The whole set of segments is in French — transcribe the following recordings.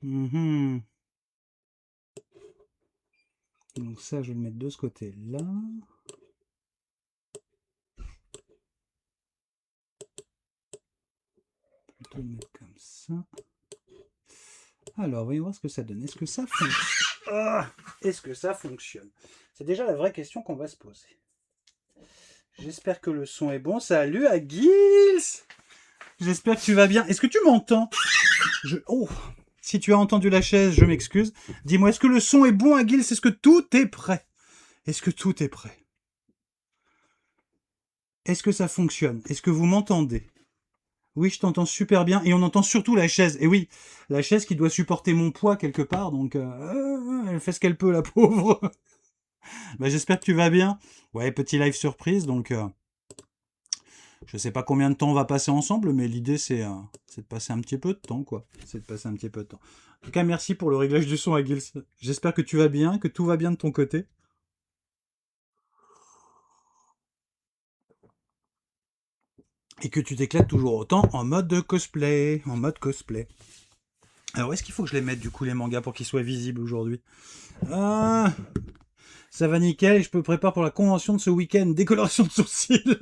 Mhm. Donc ça, je vais le mettre de ce côté-là. Plutôt le mettre comme ça. Alors, voyons voir ce que ça donne. Est-ce que ça fonctionne? Est-ce que ça fonctionne? C'est déjà la vraie question qu'on va se poser. J'espère que le son est bon. Salut à Gils! J'espère que tu vas bien. Est-ce que tu m'entends? Oh! Si tu as entendu la chaise, je m'excuse. Dis-moi, est-ce que le son est bon à Gils? Est-ce que tout est prêt? Est-ce que tout est prêt? Est-ce que ça fonctionne? Est-ce que vous m'entendez? Oui, je t'entends super bien et on entend surtout la chaise. Et oui, la chaise qui doit supporter mon poids quelque part, donc elle fait ce qu'elle peut, la pauvre. Bah, j'espère que tu vas bien. Ouais, petit live surprise, donc je sais pas combien de temps on va passer ensemble, mais l'idée c'est de passer un petit peu de temps, quoi. C'est de passer un petit peu de temps. En tout cas, merci pour le réglage du son à Gils. J'espère que tu vas bien, que tout va bien de ton côté. Et que tu t'éclates toujours autant en mode cosplay. En mode cosplay. Alors, où est-ce qu'il faut que je les mette, du coup, les mangas, pour qu'ils soient visibles aujourd'hui? Ah, ça va nickel, et je me prépare pour la convention de ce week-end. Décoloration de sourcils.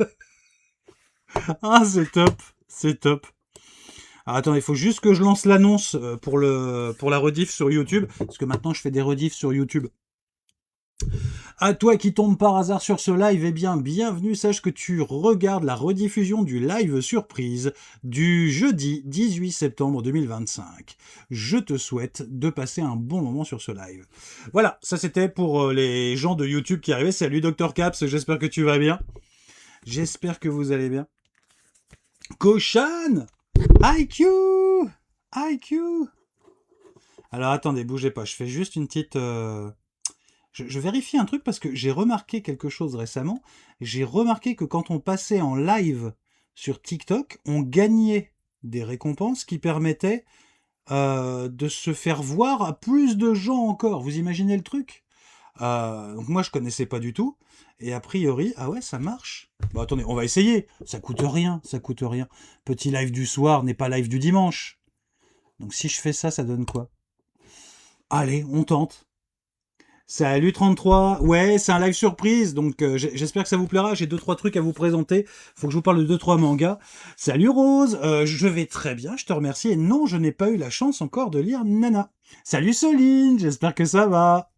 Ah, c'est top. C'est top. Alors, attends, il faut juste que je lance l'annonce pour la rediff sur YouTube. Parce que maintenant, je fais des rediffs sur YouTube. À toi qui tombe par hasard sur ce live, eh bien, bienvenue. Sache que tu regardes la rediffusion du live surprise du jeudi 18 septembre 2025. Je te souhaite de passer un bon moment sur ce live. Voilà, ça c'était pour les gens de YouTube qui arrivaient. Salut Dr Caps, j'espère que tu vas bien. J'espère que vous allez bien. Koshan, IQ, IQ. Alors attendez, bougez pas, je fais juste une petite... Je vérifie un truc parce que j'ai remarqué quelque chose récemment. J'ai remarqué que quand on passait en live sur TikTok, on gagnait des récompenses qui permettaient de se faire voir à plus de gens encore. Vous imaginez le truc? Donc moi je connaissais pas du tout. Et a priori, ah ouais, ça marche. Bon attendez, on va essayer. Ça coûte rien, ça coûte rien. Petit live du soir n'est pas live du dimanche. Donc si je fais ça, ça donne quoi? Allez, on tente. Salut 33, ouais c'est un live surprise, donc j'espère que ça vous plaira, j'ai 2-3 trucs à vous présenter, faut que je vous parle de 2-3 mangas. Salut Rose, je vais très bien, je te remercie, et non je n'ai pas eu la chance encore de lire Nana. Salut Soline, j'espère que ça va.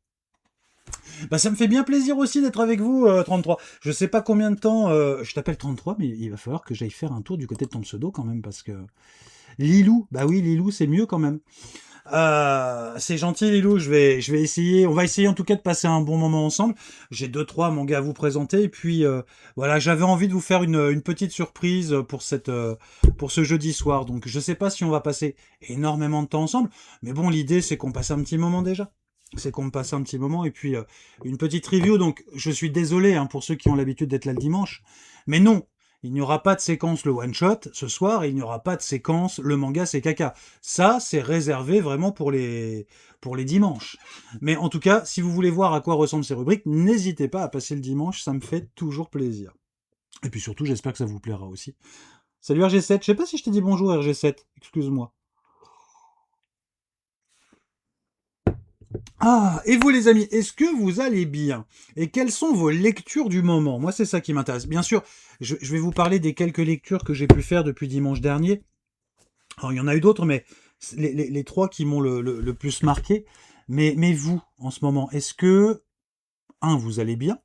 Bah ça me fait bien plaisir aussi d'être avec vous 33. Je sais pas combien de temps, je t'appelle 33, mais il va falloir que j'aille faire un tour du côté de ton pseudo quand même, parce que... Lilou, bah oui Lilou c'est mieux quand même. C'est gentil Lilou, je vais essayer, on va essayer en tout cas de passer un bon moment ensemble. J'ai 2-3 mangas à vous présenter et puis voilà, j'avais envie de vous faire une petite surprise pour ce jeudi soir. Donc je sais pas si on va passer énormément de temps ensemble, mais bon l'idée c'est qu'on passe un petit moment déjà. C'est qu'on me passe un petit moment et puis une petite review. Donc je suis désolé hein, pour ceux qui ont l'habitude d'être là le dimanche, mais non, il n'y aura pas de séquence le one shot ce soir, et il n'y aura pas de séquence le manga c'est caca. Ça, c'est réservé vraiment pour les dimanches. Mais en tout cas, si vous voulez voir à quoi ressemblent ces rubriques, n'hésitez pas à passer le dimanche, ça me fait toujours plaisir. Et puis surtout, j'espère que ça vous plaira aussi. Salut RG7, je sais pas si je t'ai dit bonjour RG7, excuse-moi. Ah, et vous les amis, est-ce que vous allez bien? Et quelles sont vos lectures du moment? Moi, c'est ça qui m'intéresse. Bien sûr, je vais vous parler des quelques lectures que j'ai pu faire depuis dimanche dernier. Alors, il y en a eu d'autres, mais les trois qui m'ont le plus marqué. Mais vous, en ce moment, est-ce que, un, vous allez bien?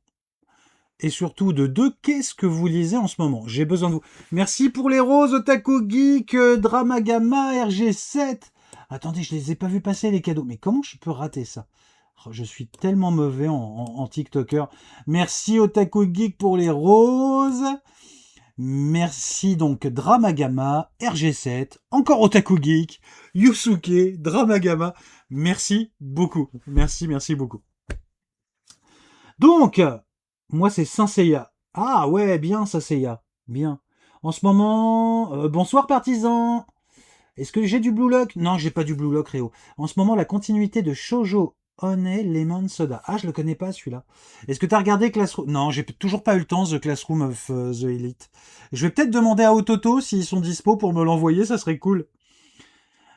Et surtout, de deux, qu'est-ce que vous lisez en ce moment? J'ai besoin de vous. Merci pour les roses, Otaku Geek, Dramagama, RG7. Attendez, je les ai pas vus passer, les cadeaux. Mais comment je peux rater ça? Oh, je suis tellement mauvais en TikToker. Merci, Otaku Geek, pour les roses. Merci donc Dramagama, RG7, encore Otaku Geek, Yusuke, Dramagama. Merci beaucoup. Merci, merci beaucoup. Donc, moi c'est Saint Seiya. Ah ouais, bien Saint Seiya. Bien. En ce moment, bonsoir partisans. Est-ce que j'ai du Blue Lock? Non, j'ai pas du Blue Lock, Réo. En ce moment, la continuité de Shoujo Honey Lemon Soda. Ah, je le connais pas celui-là. Est-ce que t'as regardé Classroom? Non, j'ai toujours pas eu le temps, The Classroom of the Elite. Je vais peut-être demander à Ototo s'ils sont dispo pour me l'envoyer, ça serait cool.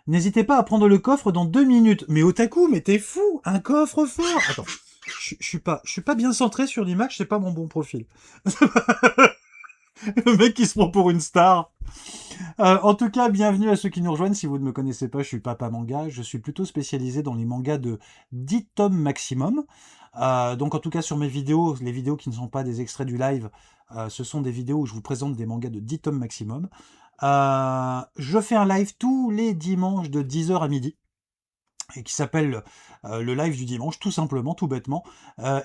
N'hésitez pas à prendre le coffre dans 2 minutes. Mais Otaku, mais t'es fou! Un coffre fort! Attends, je suis pas bien centré sur l'image, c'est pas mon bon profil. Le mec qui se prend pour une star. En tout cas, bienvenue à ceux qui nous rejoignent. Si vous ne me connaissez pas, je suis Papa Manga. Je suis plutôt spécialisé dans les mangas de 10 tomes maximum. Donc en tout cas sur mes vidéos, les vidéos qui ne sont pas des extraits du live, ce sont des vidéos où je vous présente des mangas de 10 tomes maximum. Je fais un live tous les dimanches de 10h à midi. Et qui s'appelle le live du dimanche, tout simplement, tout bêtement.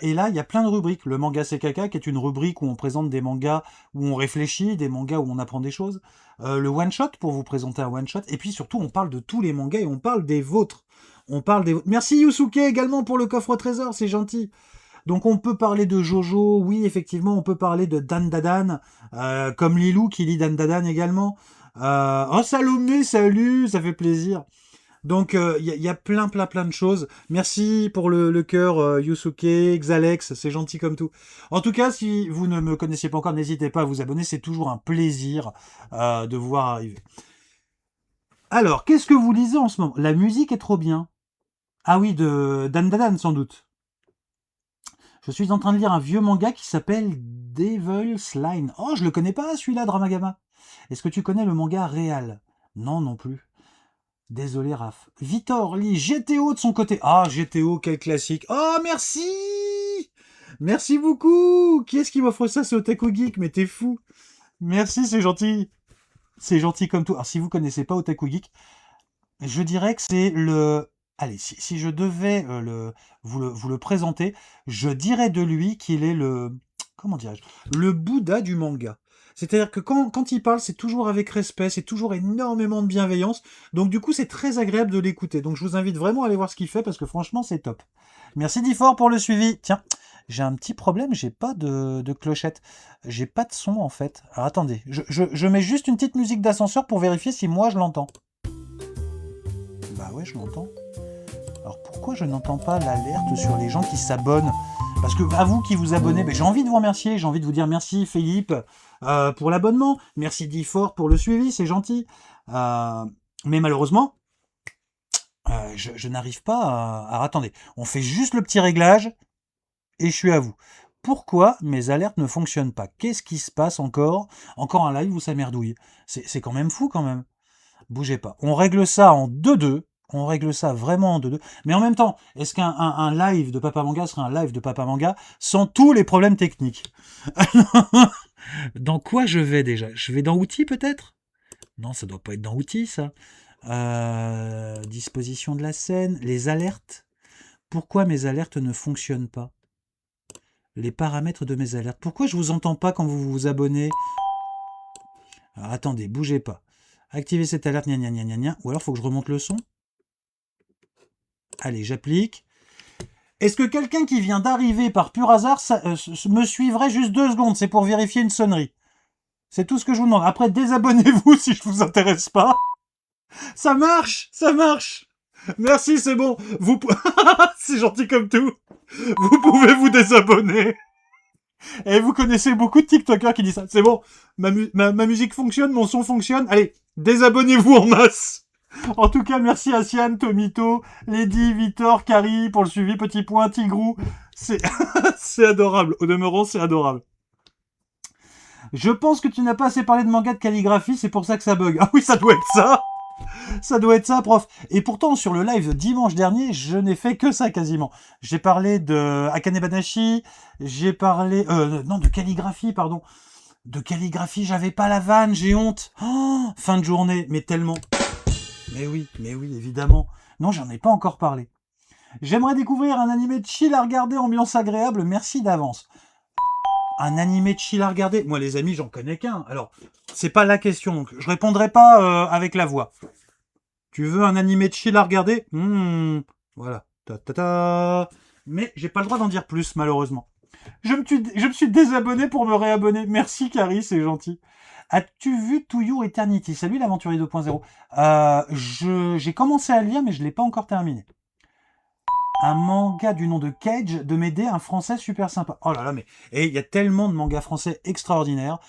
Et là, il y a plein de rubriques. Le manga c'est caca, qui est une rubrique où on présente des mangas où on réfléchit, des mangas où on apprend des choses. Le one shot pour vous présenter un one shot. Et puis surtout, on parle de tous les mangas et on parle des vôtres. On parle des vôtres. Merci Yusuke également pour le coffre au trésor, c'est gentil. Donc on peut parler de Jojo, oui effectivement, on peut parler de Dan Dadan, comme Lilou qui lit Dan Dadan également. Oh Salomé, salut, ça fait plaisir. Donc, y a plein de choses. Merci pour le cœur, Yusuke, Xalex, c'est gentil comme tout. En tout cas, si vous ne me connaissiez pas encore, n'hésitez pas à vous abonner, c'est toujours un plaisir de vous voir arriver. Alors, qu'est-ce que vous lisez en ce moment? La musique est trop bien. Ah oui, de Dan Dadan, sans doute. Je suis en train de lire un vieux manga qui s'appelle Devil's Line. Oh, je le connais pas, celui-là, Dramagama. Est-ce que tu connais le manga Réal? Non, non plus. Désolé, Raph. Victor lit GTO de son côté. Ah, GTO, quel classique. Oh, merci! Merci beaucoup! Qui est-ce qui m'offre ça? C'est Otaku Geek, mais t'es fou. Merci, c'est gentil. C'est gentil comme tout. Alors, si vous connaissez pas Otaku Geek, je dirais que c'est le... Allez, si je devais vous le présenter, je dirais de lui qu'il est le... Comment dirais-je? Le Bouddha du manga. C'est-à-dire que quand il parle, c'est toujours avec respect, c'est toujours énormément de bienveillance. Donc du coup, c'est très agréable de l'écouter. Donc je vous invite vraiment à aller voir ce qu'il fait parce que franchement, c'est top. Merci Difford pour le suivi. Tiens, j'ai un petit problème, j'ai pas de clochette. J'ai pas de son en fait. Alors attendez, je mets juste une petite musique d'ascenseur pour vérifier si moi je l'entends. Bah ouais, je l'entends. Alors pourquoi je n'entends pas l'alerte sur les gens qui s'abonnent? Parce que à vous qui vous abonnez, ben, j'ai envie de vous remercier, j'ai envie de vous dire merci Philippe pour l'abonnement, merci Difford pour le suivi, c'est gentil. Mais malheureusement, je n'arrive pas à... Alors attendez, on fait juste le petit réglage et je suis à vous. Pourquoi mes alertes ne fonctionnent pas? Qu'est-ce qui se passe encore? Encore un live où ça merdouille. C'est quand même fou quand même. Bougez pas. On règle ça en 2-2. On règle ça vraiment en 2-2. Mais en même temps, est-ce qu'un live de Papa Manga serait un live de Papa Manga sans tous les problèmes techniques? Dans quoi je vais déjà? Je vais dans outils peut-être? Non, ça doit pas être dans outils ça. Disposition de la scène, les alertes. Pourquoi mes alertes ne fonctionnent pas? Les paramètres de mes alertes. Pourquoi je vous entends pas quand vous vous abonnez? Alors attendez, bougez pas. Activez cette alerte, gna gna gna gna gna. Ou alors faut que je remonte le son. Allez, j'applique. Est-ce que quelqu'un qui vient d'arriver par pur hasard me suivrait juste 2 secondes? C'est pour vérifier une sonnerie. C'est tout ce que je vous demande. Après, désabonnez-vous si je vous intéresse pas. Ça marche! Ça marche! Merci, c'est bon. Vous c'est gentil comme tout. Vous pouvez vous désabonner. Et vous connaissez beaucoup de TikTokers qui disent ça. C'est bon, ma musique fonctionne, mon son fonctionne. Allez, désabonnez-vous en masse. En tout cas, merci à Sian, Tomito, Lady, Victor, Carrie pour le suivi, petit point, Tigrou. C'est adorable. Au demeurant, c'est adorable. Je pense que tu n'as pas assez parlé de manga de calligraphie, c'est pour ça que ça bug. Ah oui, ça doit être ça. Ça doit être ça, prof. Et pourtant, sur le live de dimanche dernier, je n'ai fait que ça quasiment. J'ai parlé de Akane Banashi, j'ai parlé... non, de calligraphie, pardon. De calligraphie, j'avais pas la vanne, j'ai honte. Oh, fin de journée, mais tellement... Mais oui, évidemment. Non, j'en ai pas encore parlé. J'aimerais découvrir un animé chill à regarder, ambiance agréable, merci d'avance. Un animé chill à regarder? Moi, les amis, j'en connais qu'un. Alors, c'est pas la question, donc je répondrai pas avec la voix. Tu veux un animé chill à regarder? Voilà. Ta ta ta. Mais j'ai pas le droit d'en dire plus, malheureusement. Je me suis désabonné pour me réabonner. Merci, Carrie, c'est gentil. As-tu vu To Your Eternity? Salut l'aventurier 2.0. J'ai commencé à le lire, mais je l'ai pas encore terminé. Un manga du nom de Cage de m'aider, un français super sympa. Oh là là, mais et il y a tellement de mangas français extraordinaires.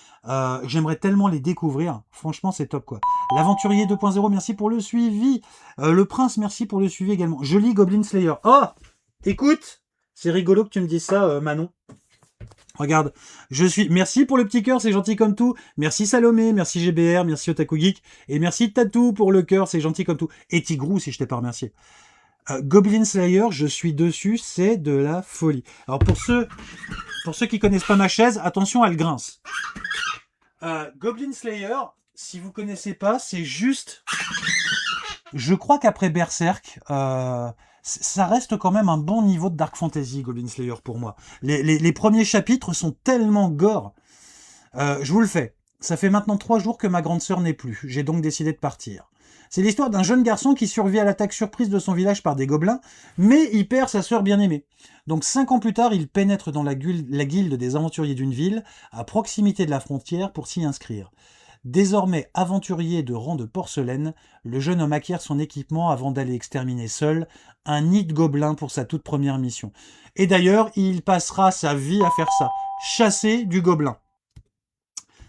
J'aimerais tellement les découvrir. Franchement, c'est top quoi. L'Aventurier 2.0, merci pour le suivi. Le Prince, merci pour le suivi également. Je lis Goblin Slayer. Oh, écoute, c'est rigolo que tu me dises ça, Manon. Regarde, merci pour le petit cœur, c'est gentil comme tout. Merci Salomé, merci GBR, merci Otaku Geek. Et merci Tatou pour le cœur, c'est gentil comme tout. Et Tigrou, si je t'ai pas remercié. Goblin Slayer, je suis dessus, c'est de la folie. Alors pour ceux qui connaissent pas ma chaise, attention, elle grince. Goblin Slayer, si vous connaissez pas, c'est juste... Je crois qu'après Berserk, ça reste quand même un bon niveau de Dark Fantasy, Goblin Slayer pour moi. Les premiers chapitres sont tellement gore. Je vous le fais. Ça fait maintenant 3 jours que ma grande sœur n'est plus. J'ai donc décidé de partir. C'est l'histoire d'un jeune garçon qui survit à l'attaque surprise de son village par des gobelins, mais il perd sa sœur bien-aimée. Donc 5 ans plus tard, il pénètre dans la guilde des aventuriers d'une ville, à proximité de la frontière, pour s'y inscrire. Désormais aventurier de rang de porcelaine, le jeune homme acquiert son équipement avant d'aller exterminer seul un nid de gobelins pour sa toute première mission. Et d'ailleurs, il passera sa vie à faire ça, chasser du gobelin.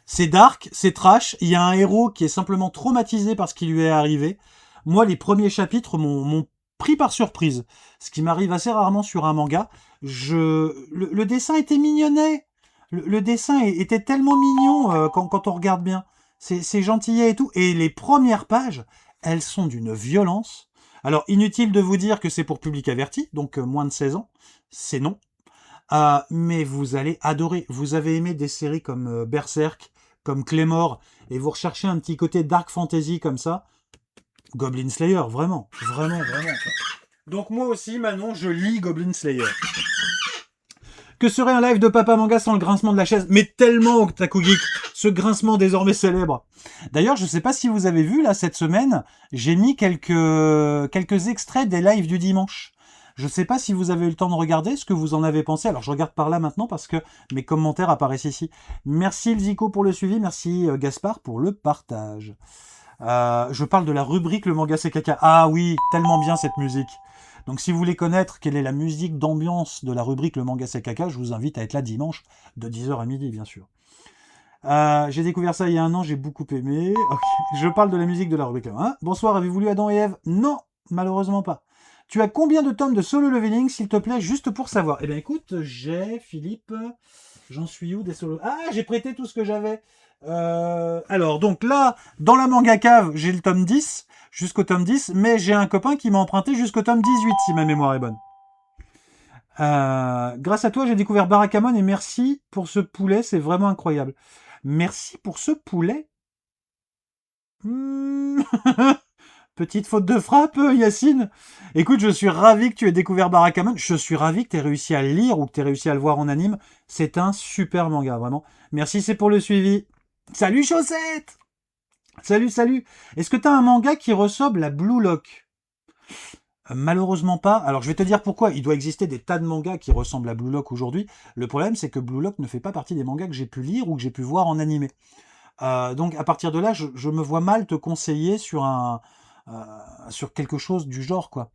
C'est dark, c'est trash, il y a un héros qui est simplement traumatisé par ce qui lui est arrivé. Moi, les premiers chapitres m'ont pris par surprise, ce qui m'arrive assez rarement sur un manga. Le dessin était mignonnet, le dessin était tellement mignon quand on regarde bien. C'est gentillet et tout. Et les premières pages, elles sont d'une violence. Alors, inutile de vous dire que c'est pour public averti, donc moins de 16 ans, c'est non. Mais vous allez adorer. Vous avez aimé des séries comme Berserk, comme Claymore, et vous recherchez un petit côté dark fantasy comme ça. Goblin Slayer, vraiment, vraiment, vraiment. Donc moi aussi, Manon, je lis Goblin Slayer. Que serait un live de Papa Manga sans le grincement de la chaise? Mais tellement, Otaku Geek, ce grincement désormais célèbre. D'ailleurs, je sais pas si vous avez vu, là, cette semaine, j'ai mis quelques extraits des lives du dimanche. Je sais pas si vous avez eu le temps de regarder, ce que vous en avez pensé. Alors, je regarde par là maintenant parce que mes commentaires apparaissent ici. Merci Zico pour le suivi, merci Gaspard pour le partage. Je parle de la rubrique Le Manga c'est caca. Ah oui, tellement bien cette musique. Donc si vous voulez connaître quelle est la musique d'ambiance de la rubrique Le Manga c'est caca, je vous invite à être là dimanche de 10h à midi, bien sûr. J'ai découvert ça il y a un an, j'ai beaucoup aimé. Okay. Je parle de la musique de la rubrique. Hein. Bonsoir, avez-vous lu Adam et Ève? Non, malheureusement pas. Tu as combien de tomes de Solo Leveling, s'il te plaît, juste pour savoir? Eh bien écoute, j'ai, Philippe, j'en suis où des Solo? Ah, j'ai prêté tout ce que j'avais. Alors, donc là, dans la manga cave, j'ai le tome 10, jusqu'au tome 10, mais j'ai un copain qui m'a emprunté jusqu'au tome 18, si ma mémoire est bonne. Grâce à toi, j'ai découvert Barakamon et merci pour ce poulet, c'est vraiment incroyable. Merci pour ce poulet. Petite faute de frappe, Yacine. Écoute, je suis ravi que tu aies découvert Barakamon. Je suis ravi que tu aies réussi à le lire ou que tu aies réussi à le voir en anime. C'est un super manga, vraiment. Merci, c'est pour le suivi. Salut, Chaussette! Salut, salut. Est-ce que tu as un manga qui ressemble à Blue Lock? Malheureusement pas. Alors, je vais te dire pourquoi. Il doit exister des tas de mangas qui ressemblent à Blue Lock aujourd'hui. Le problème, c'est que Blue Lock ne fait pas partie des mangas que j'ai pu lire ou que j'ai pu voir en animé. Donc, à partir de là, je me vois mal te conseiller sur quelque chose du genre, quoi.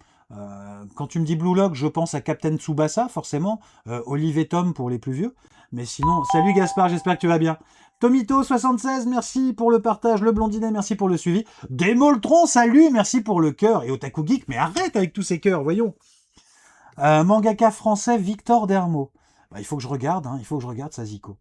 Quand tu me dis Blue Lock, je pense à Captain Tsubasa, forcément. Olive et Tom pour les plus vieux. Mais sinon, salut Gaspard, j'espère que tu vas bien. Tomito76, merci pour le partage. Le Blondinet, merci pour le suivi. Démoltron, salut, merci pour le cœur. Et Otaku Geek, mais arrête avec tous ces cœurs, voyons. Mangaka français Victor Dermo. Bah, il faut que je regarde, ça, Zico.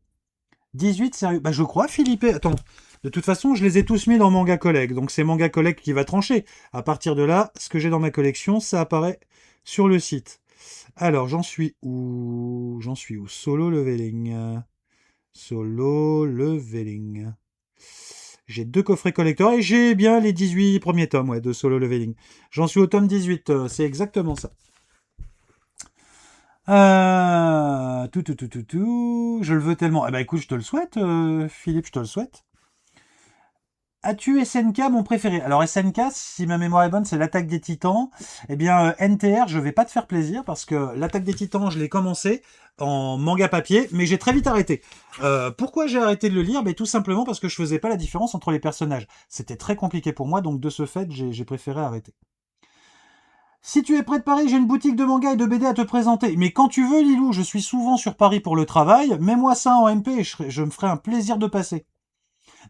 18, sérieux? Bah, je crois, Philippe. Attends. De toute façon, je les ai tous mis dans Manga Collect. Donc, c'est Manga Collect qui va trancher. À partir de là, ce que j'ai dans ma collection, ça apparaît sur le site. Alors, j'en suis où? Solo Leveling. Solo Leveling. J'ai 2 coffrets collector et j'ai bien les 18 premiers tomes, ouais, de Solo Leveling. J'en suis au tome 18, c'est exactement ça. Je le veux tellement. Eh ben écoute, je te le souhaite, Philippe, je te le souhaite. As-tu SNK, mon préféré? Alors SNK, si ma mémoire est bonne, c'est l'Attaque des Titans. Eh bien, NTR, je vais pas te faire plaisir parce que l'Attaque des Titans, je l'ai commencé en manga papier, mais j'ai très vite arrêté. Pourquoi j'ai arrêté de le lire? Tout simplement parce que je faisais pas la différence entre les personnages. C'était très compliqué pour moi, donc de ce fait, j'ai préféré arrêter. Si tu es près de Paris, j'ai une boutique de manga et de BD à te présenter. Mais quand tu veux, Lilou, je suis souvent sur Paris pour le travail. Mets-moi ça en MP et je me ferai un plaisir de passer.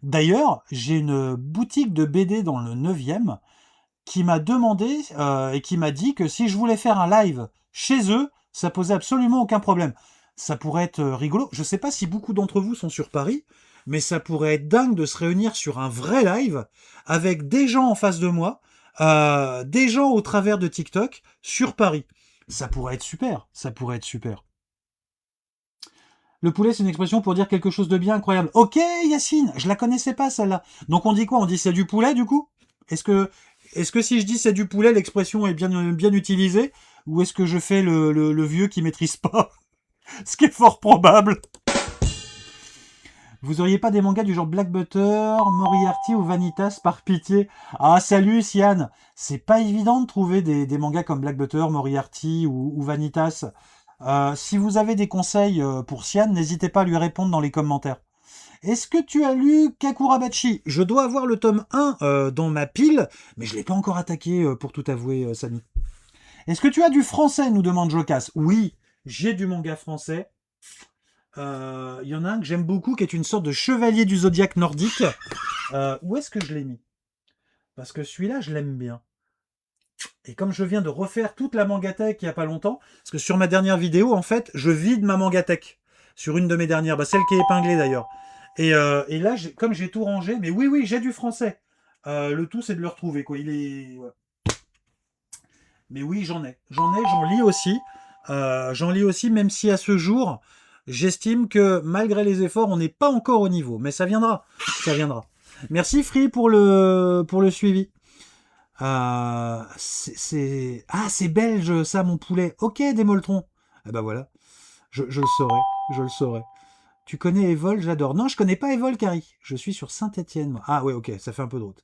D'ailleurs, j'ai une boutique de BD dans le 9e qui m'a demandé et qui m'a dit que si je voulais faire un live chez eux, ça posait absolument aucun problème. Ça pourrait être rigolo. Je sais pas si beaucoup d'entre vous sont sur Paris, mais ça pourrait être dingue de se réunir sur un vrai live avec des gens en face de moi, des gens au travers de TikTok sur Paris. Ça pourrait être super. Ça pourrait être super. Le poulet, c'est une expression pour dire quelque chose de bien incroyable. Ok, Yacine, je la connaissais pas celle-là. Donc on dit quoi? On dit c'est du poulet du coup? Est-ce que si je dis c'est du poulet, l'expression est bien utilisée? Ou est-ce que je fais le vieux qui maîtrise pas? Ce qui est fort probable. Vous auriez pas des mangas du genre Black Butter, Moriarty ou Vanitas par pitié? Ah salut Sian. C'est pas évident de trouver des mangas comme Black Butter, Moriarty ou Vanitas. Si vous avez des conseils pour Sian, n'hésitez pas à lui répondre dans les commentaires. Est-ce que tu as lu Kakurabachi? Je dois avoir le tome 1 dans ma pile, mais je l'ai pas encore attaqué pour tout avouer, Samy. Est-ce que tu as du français, nous demande Jokas. Oui, j'ai du manga français. Il y en a un que j'aime beaucoup, qui est une sorte de chevalier du zodiaque nordique. Où est-ce que je l'ai mis? Parce que celui-là, je l'aime bien. Et comme je viens de refaire toute la mangatech il n'y a pas longtemps, parce que sur ma dernière vidéo, en fait, je vide ma mangatech. Sur une de mes dernières, celle qui est épinglée d'ailleurs. Et là, comme j'ai tout rangé, mais oui, j'ai du français. Le tout, c'est de le retrouver, quoi. Ouais. Mais oui, j'en lis aussi. J'en lis aussi, même si à ce jour, j'estime que malgré les efforts, on n'est pas encore au niveau. Mais ça viendra, ça viendra. Merci Free pour le suivi. C'est belge ça, mon poulet. Ok, des molletrons. Eh ben voilà, je le saurai, je le saurai. Tu connais Evol, j'adore. Non, je connais pas Evol, Carrie. Je suis sur Saint-Étienne. Ah ouais, ok, ça fait un peu de route.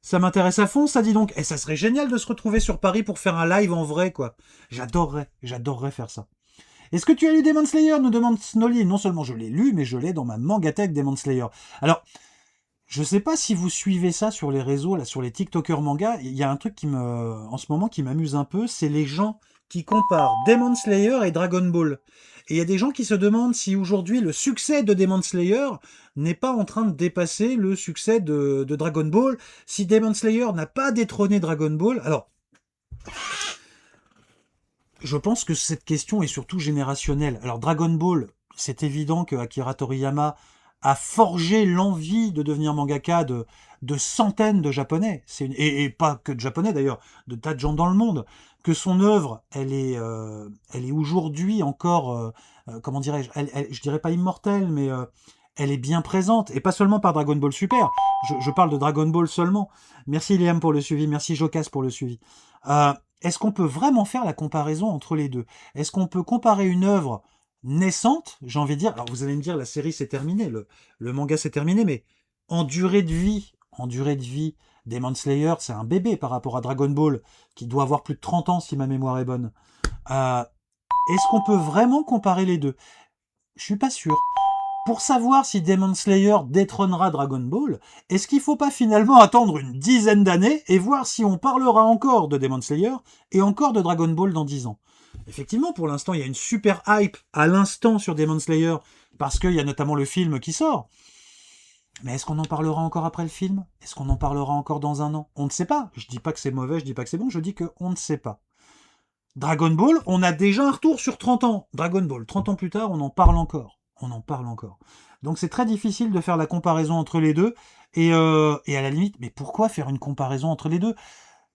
Ça m'intéresse à fond, ça, dis donc. Et ça serait génial de se retrouver sur Paris pour faire un live en vrai, quoi. J'adorerais faire ça. Est-ce que tu as lu Demon Slayer, nous demande Snolly. Non seulement je l'ai lu, mais je l'ai dans ma mangatech Demon Slayer. Alors, je sais pas si vous suivez ça sur les réseaux, là, sur les TikTokers manga. Il y a un truc en ce moment, qui m'amuse un peu, c'est les gens qui comparent Demon Slayer et Dragon Ball. Et il y a des gens qui se demandent si aujourd'hui le succès de Demon Slayer n'est pas en train de dépasser le succès de Dragon Ball, si Demon Slayer n'a pas détrôné Dragon Ball. Alors, je pense que cette question est surtout générationnelle. Alors Dragon Ball, c'est évident que Akira Toriyama a forgé l'envie de devenir mangaka de centaines de Japonais, et pas que de Japonais d'ailleurs, de tas de gens dans le monde, que son œuvre, elle est aujourd'hui encore, comment dirais-je, je dirais pas immortelle, mais elle est bien présente, et pas seulement par Dragon Ball Super, je parle de Dragon Ball seulement. Merci Liam pour le suivi, merci Jokas pour le suivi. Est-ce qu'on peut vraiment faire la comparaison entre les deux? Est-ce qu'on peut comparer une œuvre naissante, j'ai envie de dire, alors vous allez me dire la série c'est terminé, le manga c'est terminé, mais en durée de vie, Demon Slayer c'est un bébé par rapport à Dragon Ball, qui doit avoir plus de 30 ans si ma mémoire est bonne. Est-ce qu'on peut vraiment comparer les deux? Je suis pas sûr. Pour savoir si Demon Slayer détrônera Dragon Ball, est-ce qu'il faut pas finalement attendre une dizaine d'années et voir si on parlera encore de Demon Slayer et encore de Dragon Ball dans 10 ans? Effectivement, pour l'instant, il y a une super hype à l'instant sur Demon Slayer, parce qu'il y a notamment le film qui sort. Mais est-ce qu'on en parlera encore après le film? Est-ce qu'on en parlera encore dans un an? On ne sait pas. Je dis pas que c'est mauvais, je dis pas que c'est bon, je dis qu'on ne sait pas. Dragon Ball, on a déjà un retour sur 30 ans. Dragon Ball, 30 ans plus tard, on en parle encore. Donc c'est très difficile de faire la comparaison entre les deux. Et à la limite, mais pourquoi faire une comparaison entre les deux?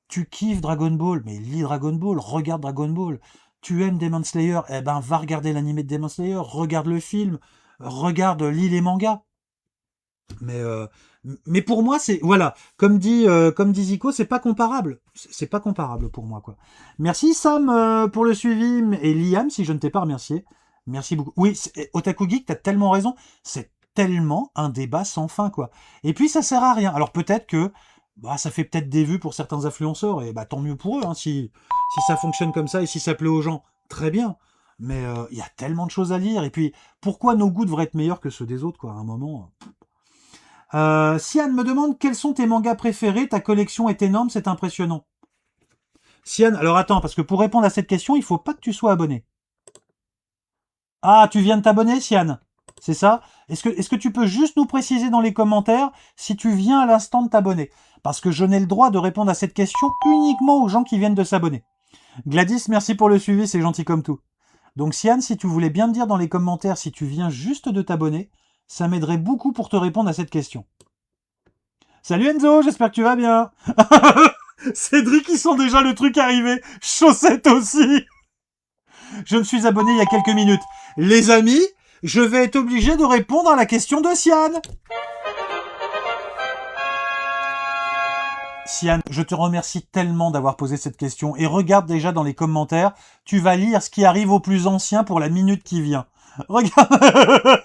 Tu kiffes Dragon Ball, mais lis Dragon Ball, regarde Dragon Ball. Tu aimes Demon Slayer, eh ben va regarder l'animé de Demon Slayer, regarde le film, lis les mangas. Mais pour moi, c'est voilà, comme dit Zico, c'est pas comparable. C'est pas comparable pour moi, quoi. Merci Sam pour le suivi, et Liam, si je ne t'ai pas remercié. Merci beaucoup. Oui, Otaku Geek, t'as tellement raison. C'est tellement un débat sans fin, quoi. Et puis ça sert à rien. Alors peut-être que ça fait peut-être des vues pour certains influenceurs, et tant mieux pour eux, hein, si ça fonctionne comme ça et si ça plaît aux gens, très bien. Mais il y a tellement de choses à lire, et puis pourquoi nos goûts devraient être meilleurs que ceux des autres, quoi, à un moment. Sian me demande quels sont tes mangas préférés, ta collection est énorme, c'est impressionnant. Sian, alors attends, parce que pour répondre à cette question, il faut pas que tu sois abonné. Ah, tu viens de t'abonner, Sian? C'est ça? Est-ce que tu peux juste nous préciser dans les commentaires si tu viens à l'instant de t'abonner? Parce que je n'ai le droit de répondre à cette question uniquement aux gens qui viennent de s'abonner. Gladys, merci pour le suivi, c'est gentil comme tout. Donc Sian, si tu voulais bien me dire dans les commentaires si tu viens juste de t'abonner, ça m'aiderait beaucoup pour te répondre à cette question. Salut Enzo, j'espère que tu vas bien. Cédric, ils sont déjà le truc arrivé. Chaussette aussi. Je me suis abonné il y a quelques minutes. Les amis, je vais être obligé de répondre à la question de Sian. Sian, je te remercie tellement d'avoir posé cette question et regarde déjà dans les commentaires, tu vas lire ce qui arrive aux plus anciens pour la minute qui vient. Regarde.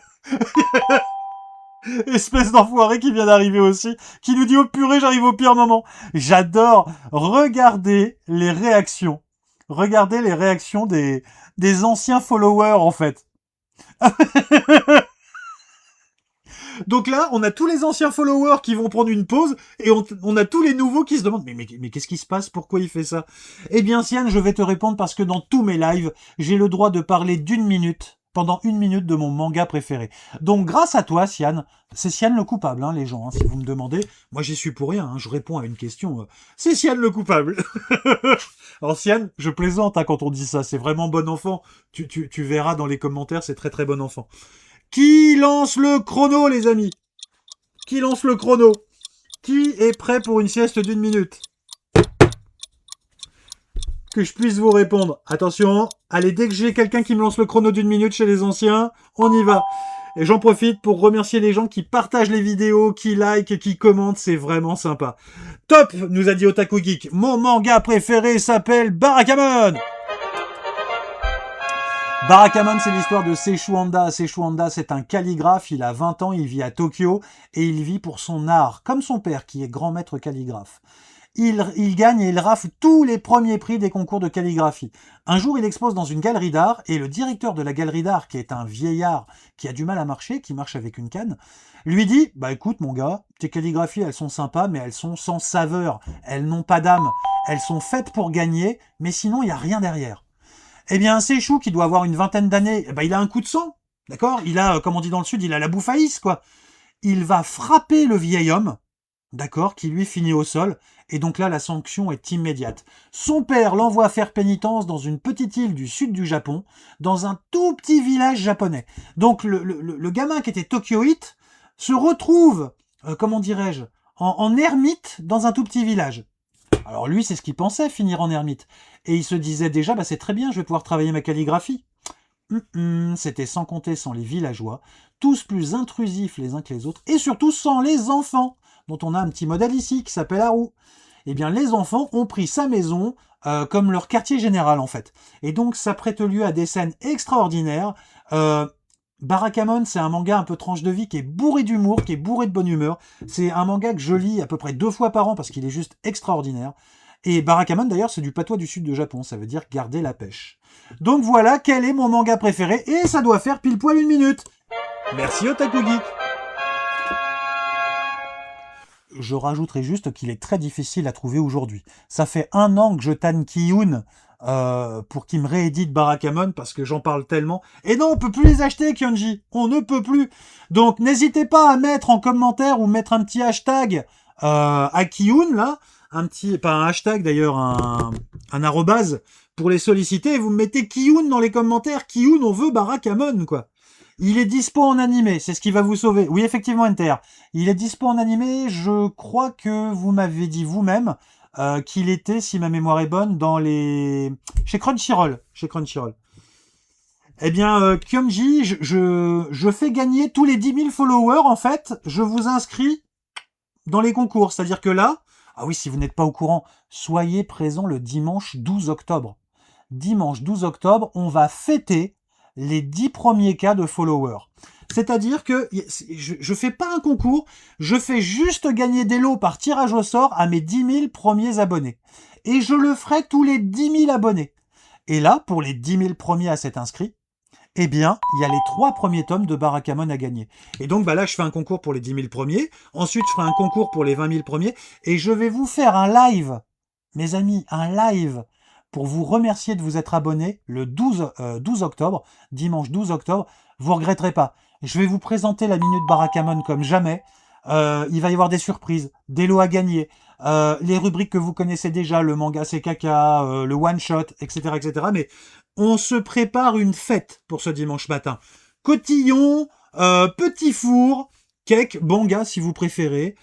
Espèce d'enfoiré qui vient d'arriver aussi, qui nous dit oh purée, j'arrive au pire moment. J'adore regarder les réactions. Regardez les réactions des anciens followers en fait. Donc là, on a tous les anciens followers qui vont prendre une pause et on a tous les nouveaux qui se demandent mais qu'est-ce qui se passe? Pourquoi il fait ça? Eh bien, Sian, je vais te répondre parce que dans tous mes lives, j'ai le droit de parler d'une minute, pendant une minute de mon manga préféré. Donc, grâce à toi, Sian, c'est Sian le coupable, hein, les gens, hein, si vous me demandez. Moi, j'y suis pour rien, hein, je réponds à une question. C'est Sian le coupable. Alors, Sian, je plaisante hein, quand on dit ça, c'est vraiment bon enfant. Tu verras dans les commentaires, c'est très très bon enfant. Qui lance le chrono, les amis? Qui lance le chrono? Qui est prêt pour une sieste d'une minute? Que je puisse vous répondre. Attention, allez, dès que j'ai quelqu'un qui me lance le chrono d'une minute chez les anciens, on y va. Et j'en profite pour remercier les gens qui partagent les vidéos, qui like, qui commentent, c'est vraiment sympa. Top, nous a dit Otaku Geek. Mon manga préféré s'appelle Barakamon. Barakamon, c'est l'histoire de Seishu Handa. Seishu Handa, c'est un calligraphe, il a 20 ans, il vit à Tokyo, et il vit pour son art, comme son père, qui est grand maître calligraphe. Il gagne et il rafle tous les premiers prix des concours de calligraphie. Un jour, il expose dans une galerie d'art, et le directeur de la galerie d'art, qui est un vieillard qui a du mal à marcher, qui marche avec une canne, lui dit « Bah écoute mon gars, tes calligraphies, elles sont sympas, mais elles sont sans saveur, elles n'ont pas d'âme, elles sont faites pour gagner, mais sinon, il n'y a rien derrière. » Eh bien, Seishu, qui doit avoir une vingtaine d'années, eh ben, il a un coup de sang, d'accord? Il a, comme on dit dans le sud, il a la bouffaïs, quoi. Il va frapper le vieil homme, d'accord, qui lui finit au sol, et donc là, la sanction est immédiate. Son père l'envoie faire pénitence dans une petite île du sud du Japon, dans un tout petit village japonais. Donc, le gamin qui était tokyoïte se retrouve, comment dirais-je, en ermite dans un tout petit village. Alors lui, c'est ce qu'il pensait, finir en ermite. Et il se disait déjà, bah c'est très bien, je vais pouvoir travailler ma calligraphie. C'était sans compter sans les villageois, tous plus intrusifs les uns que les autres, et surtout sans les enfants, dont on a un petit modèle ici qui s'appelle Haru. Eh bien, les enfants ont pris sa maison comme leur quartier général, en fait. Et donc, ça prête lieu à des scènes extraordinaires. Barakamon, c'est un manga un peu tranche de vie qui est bourré d'humour, qui est bourré de bonne humeur. C'est un manga que je lis à peu près 2 fois par an parce qu'il est juste extraordinaire. Et Barakamon, d'ailleurs, c'est du patois du sud de Japon, ça veut dire garder la pêche. Donc voilà, quel est mon manga préféré, et ça doit faire pile poil 1 minute. Merci Otaku Geek. Je rajouterai juste qu'il est très difficile à trouver aujourd'hui. Ça fait 1 an que je tanne Kiyun pour qu'il me réédite Barakamon parce que j'en parle tellement. Et non, on peut plus les acheter, Kyonji. On ne peut plus. Donc n'hésitez pas à mettre en commentaire ou mettre un petit hashtag à Kiyun là. Pas un hashtag d'ailleurs, un arrobase pour les solliciter. Et vous me mettez Kiyun dans les commentaires. Kiyun, on veut Barakamon quoi. Il est dispo en animé, c'est ce qui va vous sauver. Oui, effectivement, Enter. Il est dispo en animé, je crois que vous m'avez dit vous-même qu'il était, si ma mémoire est bonne, chez Crunchyroll. Eh bien, Kyomji, je fais gagner tous les 10 000 followers, en fait, je vous inscris dans les concours. C'est-à-dire que là, ah oui, si vous n'êtes pas au courant, soyez présents le dimanche 12 octobre. Dimanche 12 octobre, on va fêter les 10 premiers cas de followers. C'est-à-dire que je fais pas un concours, je fais juste gagner des lots par tirage au sort à mes 10 000 premiers abonnés. Et je le ferai tous les 10 000 abonnés. Et là, pour les 10 000 premiers à s'être inscrits, eh bien, il y a les 3 premiers tomes de Barakamon à gagner. Et donc, bah là, je fais un concours pour les 10 000 premiers. Ensuite, je ferai un concours pour les 20 000 premiers. Et je vais vous faire un live mes amis, un live pour vous remercier de vous être abonnés le 12 octobre, dimanche 12 octobre, vous regretterez pas. Je vais vous présenter la Minute Barakamon comme jamais. Il va y avoir des surprises, des lots à gagner, les rubriques que vous connaissez déjà, le manga c'est caca, le one shot, etc., etc. Mais on se prépare une fête pour ce dimanche matin. Cotillon, petit four, cake, banga si vous préférez,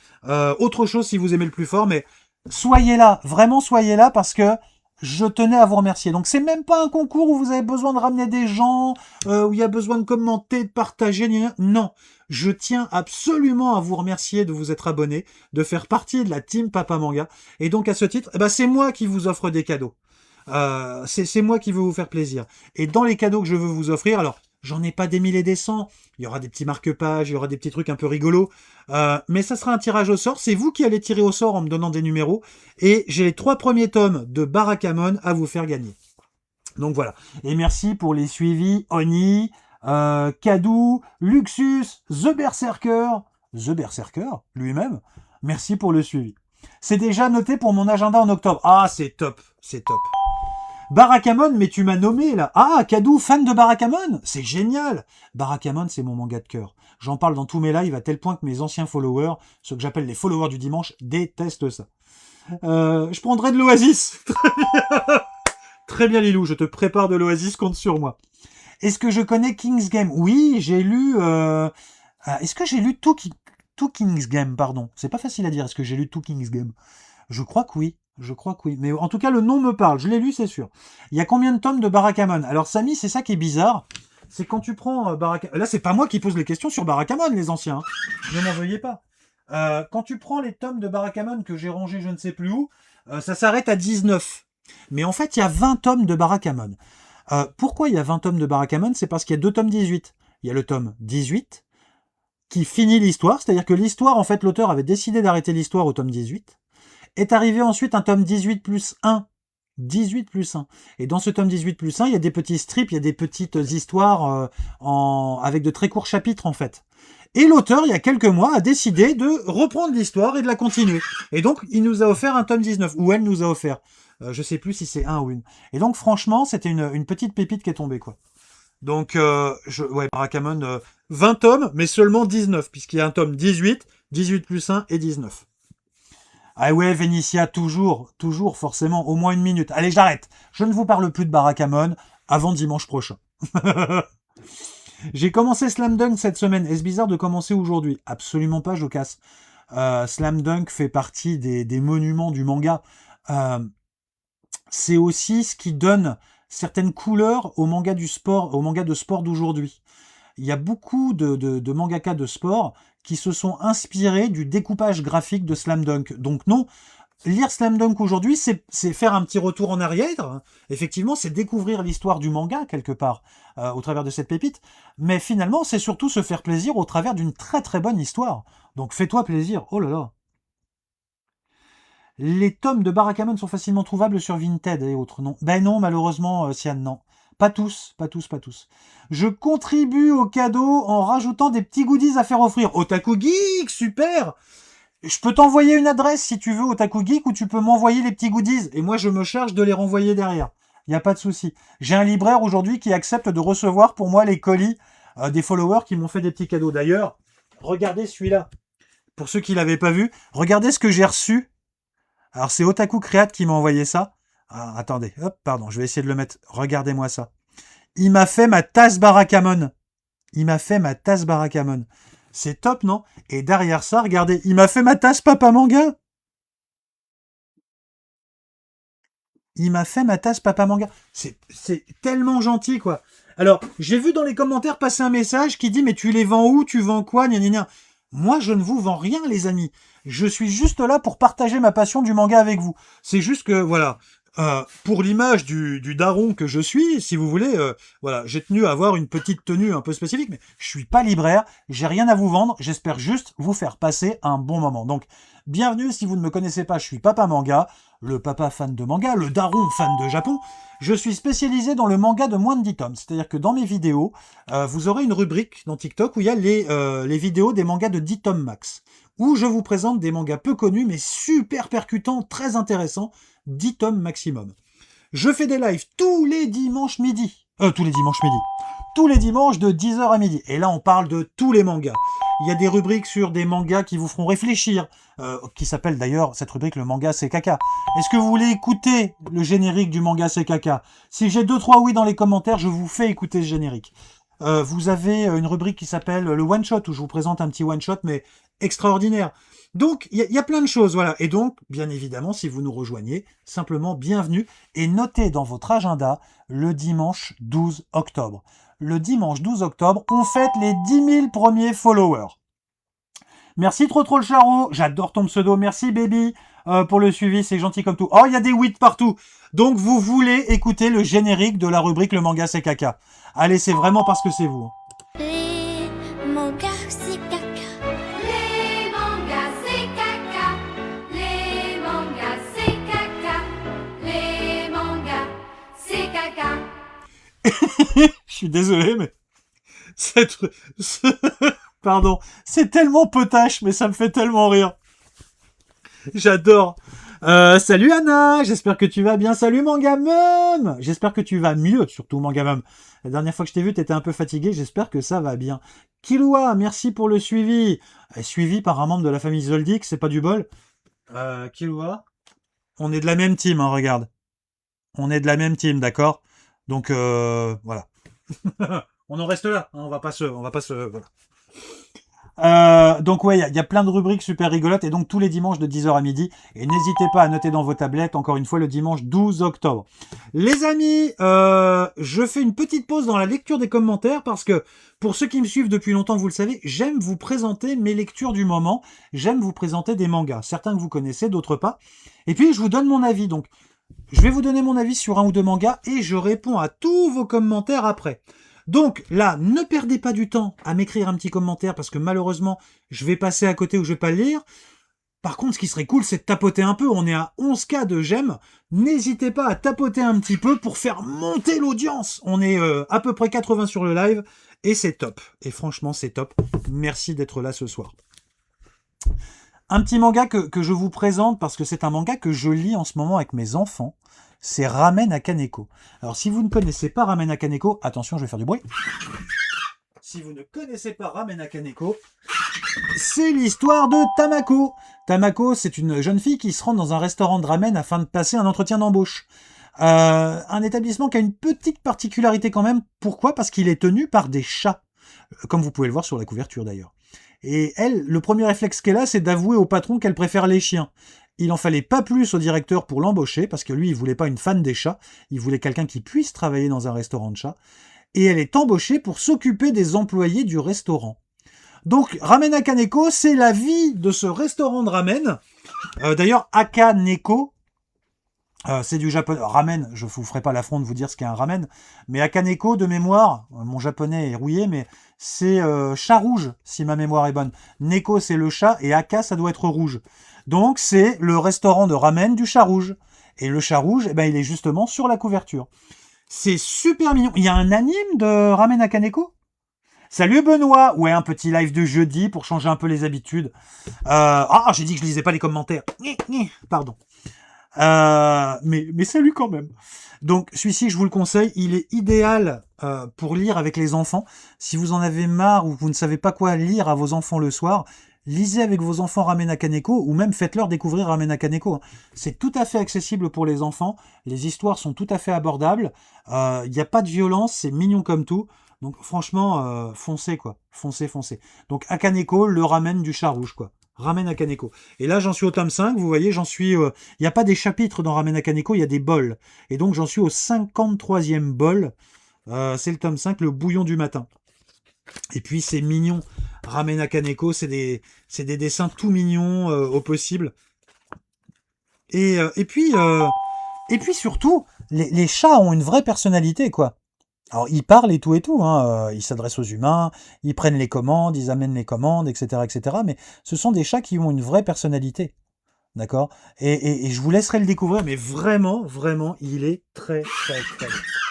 autre chose si vous aimez le plus fort, mais soyez là, vraiment soyez là parce que je tenais à vous remercier. Donc c'est même pas un concours où vous avez besoin de ramener des gens, où il y a besoin de commenter, de partager, non. Je tiens absolument à vous remercier de vous être abonné, de faire partie de la team Papa Manga. Et donc à ce titre, c'est moi qui vous offre des cadeaux. C'est moi qui veux vous faire plaisir. Et dans les cadeaux que je veux vous offrir, alors j'en ai pas des mille et des cents, il y aura des petits marque-pages, il y aura des petits trucs un peu rigolos, mais ça sera un tirage au sort, c'est vous qui allez tirer au sort en me donnant des numéros, et j'ai les 3 premiers tomes de Barakamon à vous faire gagner. Donc voilà, et merci pour les suivis, Oni, Kadou, Luxus, The Berserker lui-même, merci pour le suivi. C'est déjà noté pour mon agenda en octobre. Ah, c'est top, c'est top. Barakamon, mais tu m'as nommé là. Ah, Kadou, fan de Barakamon, c'est génial. Barakamon, c'est mon manga de cœur. J'en parle dans tous mes lives à tel point que mes anciens followers, ceux que j'appelle les followers du dimanche, détestent ça. Je prendrai de l'Oasis. Très bien, Lilou, je te prépare de l'Oasis, compte sur moi. Est-ce que je connais King's Game? Oui, j'ai lu... Est-ce que j'ai lu tout King's Game, pardon. C'est pas facile à dire, est-ce que j'ai lu tout King's Game? Je crois que oui. Mais en tout cas, le nom me parle. Je l'ai lu, c'est sûr. Il y a combien de tomes de Barakamon? Alors, Samy, c'est ça qui est bizarre. C'est quand tu prends Barakamon... Là, c'est pas moi qui pose les questions sur Barakamon, les anciens. Hein. Ne m'en veuillez pas. Quand tu prends les tomes de Barakamon que j'ai rangés je ne sais plus où, ça s'arrête à 19. Mais en fait, il y a 20 tomes de Barakamon. Pourquoi il y a 20 tomes de Barakamon? C'est parce qu'il y a 2 tomes 18. Il y a le tome 18 qui finit l'histoire. C'est-à-dire que l'histoire, en fait, l'auteur avait décidé d'arrêter l'histoire au tome 18. Est arrivé ensuite un tome 18 plus 1. 18 plus 1. Et dans ce tome 18 plus 1, il y a des petits strips, il y a des petites histoires avec de très courts chapitres en fait. Et l'auteur, il y a quelques mois, a décidé de reprendre l'histoire et de la continuer. Et donc, il nous a offert un tome 19, ou elle nous a offert. Je sais plus si c'est un ou une. Et donc, franchement, c'était une petite pépite qui est tombée, quoi. Donc, Barakamon, 20 tomes, mais seulement 19, puisqu'il y a un tome 18, 18 plus 1 et 19. Ah ouais, Vénitia, toujours, forcément, au moins une minute. Allez, j'arrête. Je ne vous parle plus de Barakamon avant dimanche prochain. J'ai commencé Slam Dunk cette semaine. Est-ce bizarre de commencer aujourd'hui? Absolument pas, je casse. Slam Dunk fait partie des monuments du manga. C'est aussi ce qui donne certaines couleurs au manga du sport, au manga de sport d'aujourd'hui. Il y a beaucoup de mangaka de sport qui se sont inspirés du découpage graphique de Slam Dunk. Donc non, lire Slam Dunk aujourd'hui, c'est faire un petit retour en arrière. Effectivement, c'est découvrir l'histoire du manga, quelque part, au travers de cette pépite. Mais finalement, c'est surtout se faire plaisir au travers d'une très très bonne histoire. Donc fais-toi plaisir. Oh là là. Les tomes de Barakamon sont facilement trouvables sur Vinted et autres, non? Ben non, malheureusement, Sian, non. Pas tous. Je contribue au cadeau en rajoutant des petits goodies à faire offrir. Otaku Geek, super! Je peux t'envoyer une adresse si tu veux, Otaku Geek, ou tu peux m'envoyer les petits goodies. Et moi, je me charge de les renvoyer derrière. Il n'y a pas de souci. J'ai un libraire aujourd'hui qui accepte de recevoir pour moi les colis des followers qui m'ont fait des petits cadeaux. D'ailleurs, regardez celui-là. Pour ceux qui ne l'avaient pas vu, regardez ce que j'ai reçu. Alors, c'est Otaku Create qui m'a envoyé ça. Ah, attendez, hop, pardon, je vais essayer de le mettre. Regardez-moi ça. Il m'a fait ma tasse Barakamon. C'est top, non? Et derrière ça, regardez, il m'a fait ma tasse Papa Manga. C'est tellement gentil, quoi. Alors, j'ai vu dans les commentaires passer un message qui dit « Mais tu les vends où? Tu vends quoi ?» Gna, gna, gna. Moi, je ne vous vends rien, les amis. Je suis juste là pour partager ma passion du manga avec vous. C'est juste que, voilà, pour l'image du daron que je suis, si vous voulez, voilà, j'ai tenu à avoir une petite tenue un peu spécifique, mais je suis pas libraire, j'ai rien à vous vendre, j'espère juste vous faire passer un bon moment. Donc, bienvenue, si vous ne me connaissez pas, je suis Papa Manga, le papa fan de manga, le daron fan de Japon. Je suis spécialisé dans le manga de moins de 10 tomes, c'est-à-dire que dans mes vidéos, vous aurez une rubrique dans TikTok où il y a les vidéos des mangas de 10 tomes max, où je vous présente des mangas peu connus, mais super percutants, très intéressants, 10 tomes maximum. Je fais des lives tous les dimanches midi. Tous les dimanches midi. Tous les dimanches de 10h à midi. Et là, on parle de tous les mangas. Il y a des rubriques sur des mangas qui vous feront réfléchir, qui s'appelle d'ailleurs, cette rubrique, le manga c'est caca. Est-ce que vous voulez écouter le générique du manga c'est caca? Si j'ai 2-3 oui dans les commentaires, je vous fais écouter ce générique. Vous avez une rubrique qui s'appelle le one shot, où je vous présente un petit one shot, mais extraordinaire. Donc, il y a plein de choses, voilà. Et donc, bien évidemment, si vous nous rejoignez, simplement bienvenue et notez dans votre agenda le dimanche 12 octobre. Le dimanche 12 octobre, on fête les 10 000 premiers followers. Merci trop le charreau, j'adore ton pseudo, merci baby pour le suivi, c'est gentil comme tout. Oh, il y a des 8 partout. Donc, vous voulez écouter le générique de la rubrique Le manga c'est caca. Allez, c'est vraiment parce que c'est vous. Les mangas c'est caca. Les mangas c'est caca. Les mangas c'est caca. Les mangas c'est caca. Je suis désolé, mais pardon, c'est tellement potache, mais ça me fait tellement rire. J'adore. Salut Anna, j'espère que tu vas bien. Salut Mangamum, j'espère que tu vas mieux, surtout Mangamum. La dernière fois que je t'ai vu, t'étais un peu fatigué, j'espère que ça va bien. Kilua, merci pour le suivi. Suivi par un membre de la famille Zoldyck, c'est pas du bol. Kilua, on est de la même team, hein, regarde. On est de la même team, d'accord? Donc, voilà. On en reste là, hein, on va pas se, voilà. Donc ouais, il y a plein de rubriques super rigolotes et donc tous les dimanches de 10h à midi. Et n'hésitez pas à noter dans vos tablettes, encore une fois, le dimanche 12 octobre. Les amis, je fais une petite pause dans la lecture des commentaires parce que pour ceux qui me suivent depuis longtemps, vous le savez, j'aime vous présenter mes lectures du moment. J'aime vous présenter des mangas. Certains que vous connaissez, d'autres pas. Et puis je vous donne mon avis. Donc je vais vous donner mon avis sur un ou deux mangas et je réponds à tous vos commentaires après. Donc là, ne perdez pas du temps à m'écrire un petit commentaire parce que malheureusement, je vais passer à côté ou je vais pas le lire. Par contre, ce qui serait cool, c'est de tapoter un peu. On est à 11K de j'aime. N'hésitez pas à tapoter un petit peu pour faire monter l'audience. On est à peu près 80 sur le live et c'est top. Et franchement, c'est top. Merci d'être là ce soir. Un petit manga que je vous présente parce que c'est un manga que je lis en ce moment avec mes enfants. C'est Ramen à Kaneko. Alors, si vous ne connaissez pas Ramen à Kaneko, attention, je vais faire du bruit. Si vous ne connaissez pas Ramen à Kaneko, c'est l'histoire de Tamako. Tamako, c'est une jeune fille qui se rend dans un restaurant de ramen afin de passer un entretien d'embauche. Un établissement qui a une petite particularité quand même. Pourquoi? Parce qu'il est tenu par des chats. Comme vous pouvez le voir sur la couverture d'ailleurs. Et elle, le premier réflexe qu'elle a, c'est d'avouer au patron qu'elle préfère les chiens. Il en fallait pas plus au directeur pour l'embaucher, parce que lui, il voulait pas une fan des chats, il voulait quelqu'un qui puisse travailler dans un restaurant de chats. Et elle est embauchée pour s'occuper des employés du restaurant. Donc, Ramen à Kaneko, c'est la vie de ce restaurant de ramen. D'ailleurs, Akaneko, c'est du japonais. Ramen, je vous ferai pas l'affront de vous dire ce qu'est un ramen, mais Akaneko, de mémoire, mon japonais est rouillé, mais c'est chat rouge, si ma mémoire est bonne. Neko, c'est le chat, et Aka, ça doit être rouge. Donc, c'est le restaurant de ramen du chat rouge. Et le chat rouge, eh ben, il est justement sur la couverture. C'est super mignon. Il y a un anime de Ramen à Kaneko? Salut Benoît! Ouais, un petit live de jeudi pour changer un peu les habitudes. J'ai dit que je lisais pas les commentaires. Pardon. Mais salut quand même. Donc celui-ci, je vous le conseille, il est idéal pour lire avec les enfants. Si vous en avez marre ou vous ne savez pas quoi lire à vos enfants le soir, lisez avec vos enfants Ramen à Kaneko ou même faites-leur découvrir Ramen à Kaneko. C'est tout à fait accessible pour les enfants. Les histoires sont tout à fait abordables. Il n'y a pas de violence, c'est mignon comme tout. Donc franchement, foncez quoi. Foncez. Donc à Kaneko, le ramen du chat rouge quoi. Ramen à Kaneko. Et là, j'en suis au tome 5, vous voyez, j'en suis... Il n'y a pas des chapitres dans Ramen à Kaneko, il y a des bols. Et donc, j'en suis au 53e bol. C'est le tome 5, le bouillon du matin. Et puis, c'est mignon. Ramen à Kaneko, c'est des dessins tout mignons au possible. Et puis surtout, les chats ont une vraie personnalité, quoi. Alors, ils parlent et tout, hein. Ils s'adressent aux humains, ils prennent les commandes, ils amènent les commandes, etc., etc. Mais ce sont des chats qui ont une vraie personnalité, d'accord? Et je vous laisserai le découvrir, mais vraiment, il est très bien,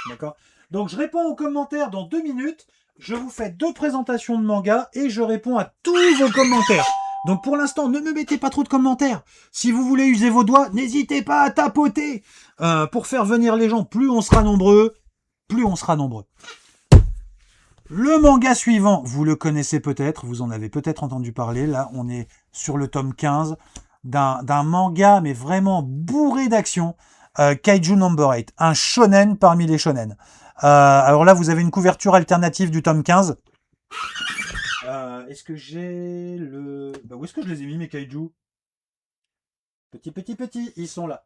d'accord? Donc, je réponds aux commentaires dans 2 minutes. Je vous fais 2 présentations de manga et je réponds à tous vos commentaires. Donc pour l'instant, ne me mettez pas trop de commentaires. Si vous voulez user vos doigts, n'hésitez pas à tapoter pour faire venir les gens. Plus on sera nombreux, plus on sera nombreux. Le manga suivant, vous le connaissez peut-être, vous en avez peut-être entendu parler. Là, on est sur le tome 15 d'un manga, mais vraiment bourré d'action. Kaiju Number 8, un shonen parmi les shonen. Alors là, vous avez une couverture alternative du tome 15. Est-ce que j'ai le... où est-ce que je les ai mis, mes kaiju? Petit, ils sont là.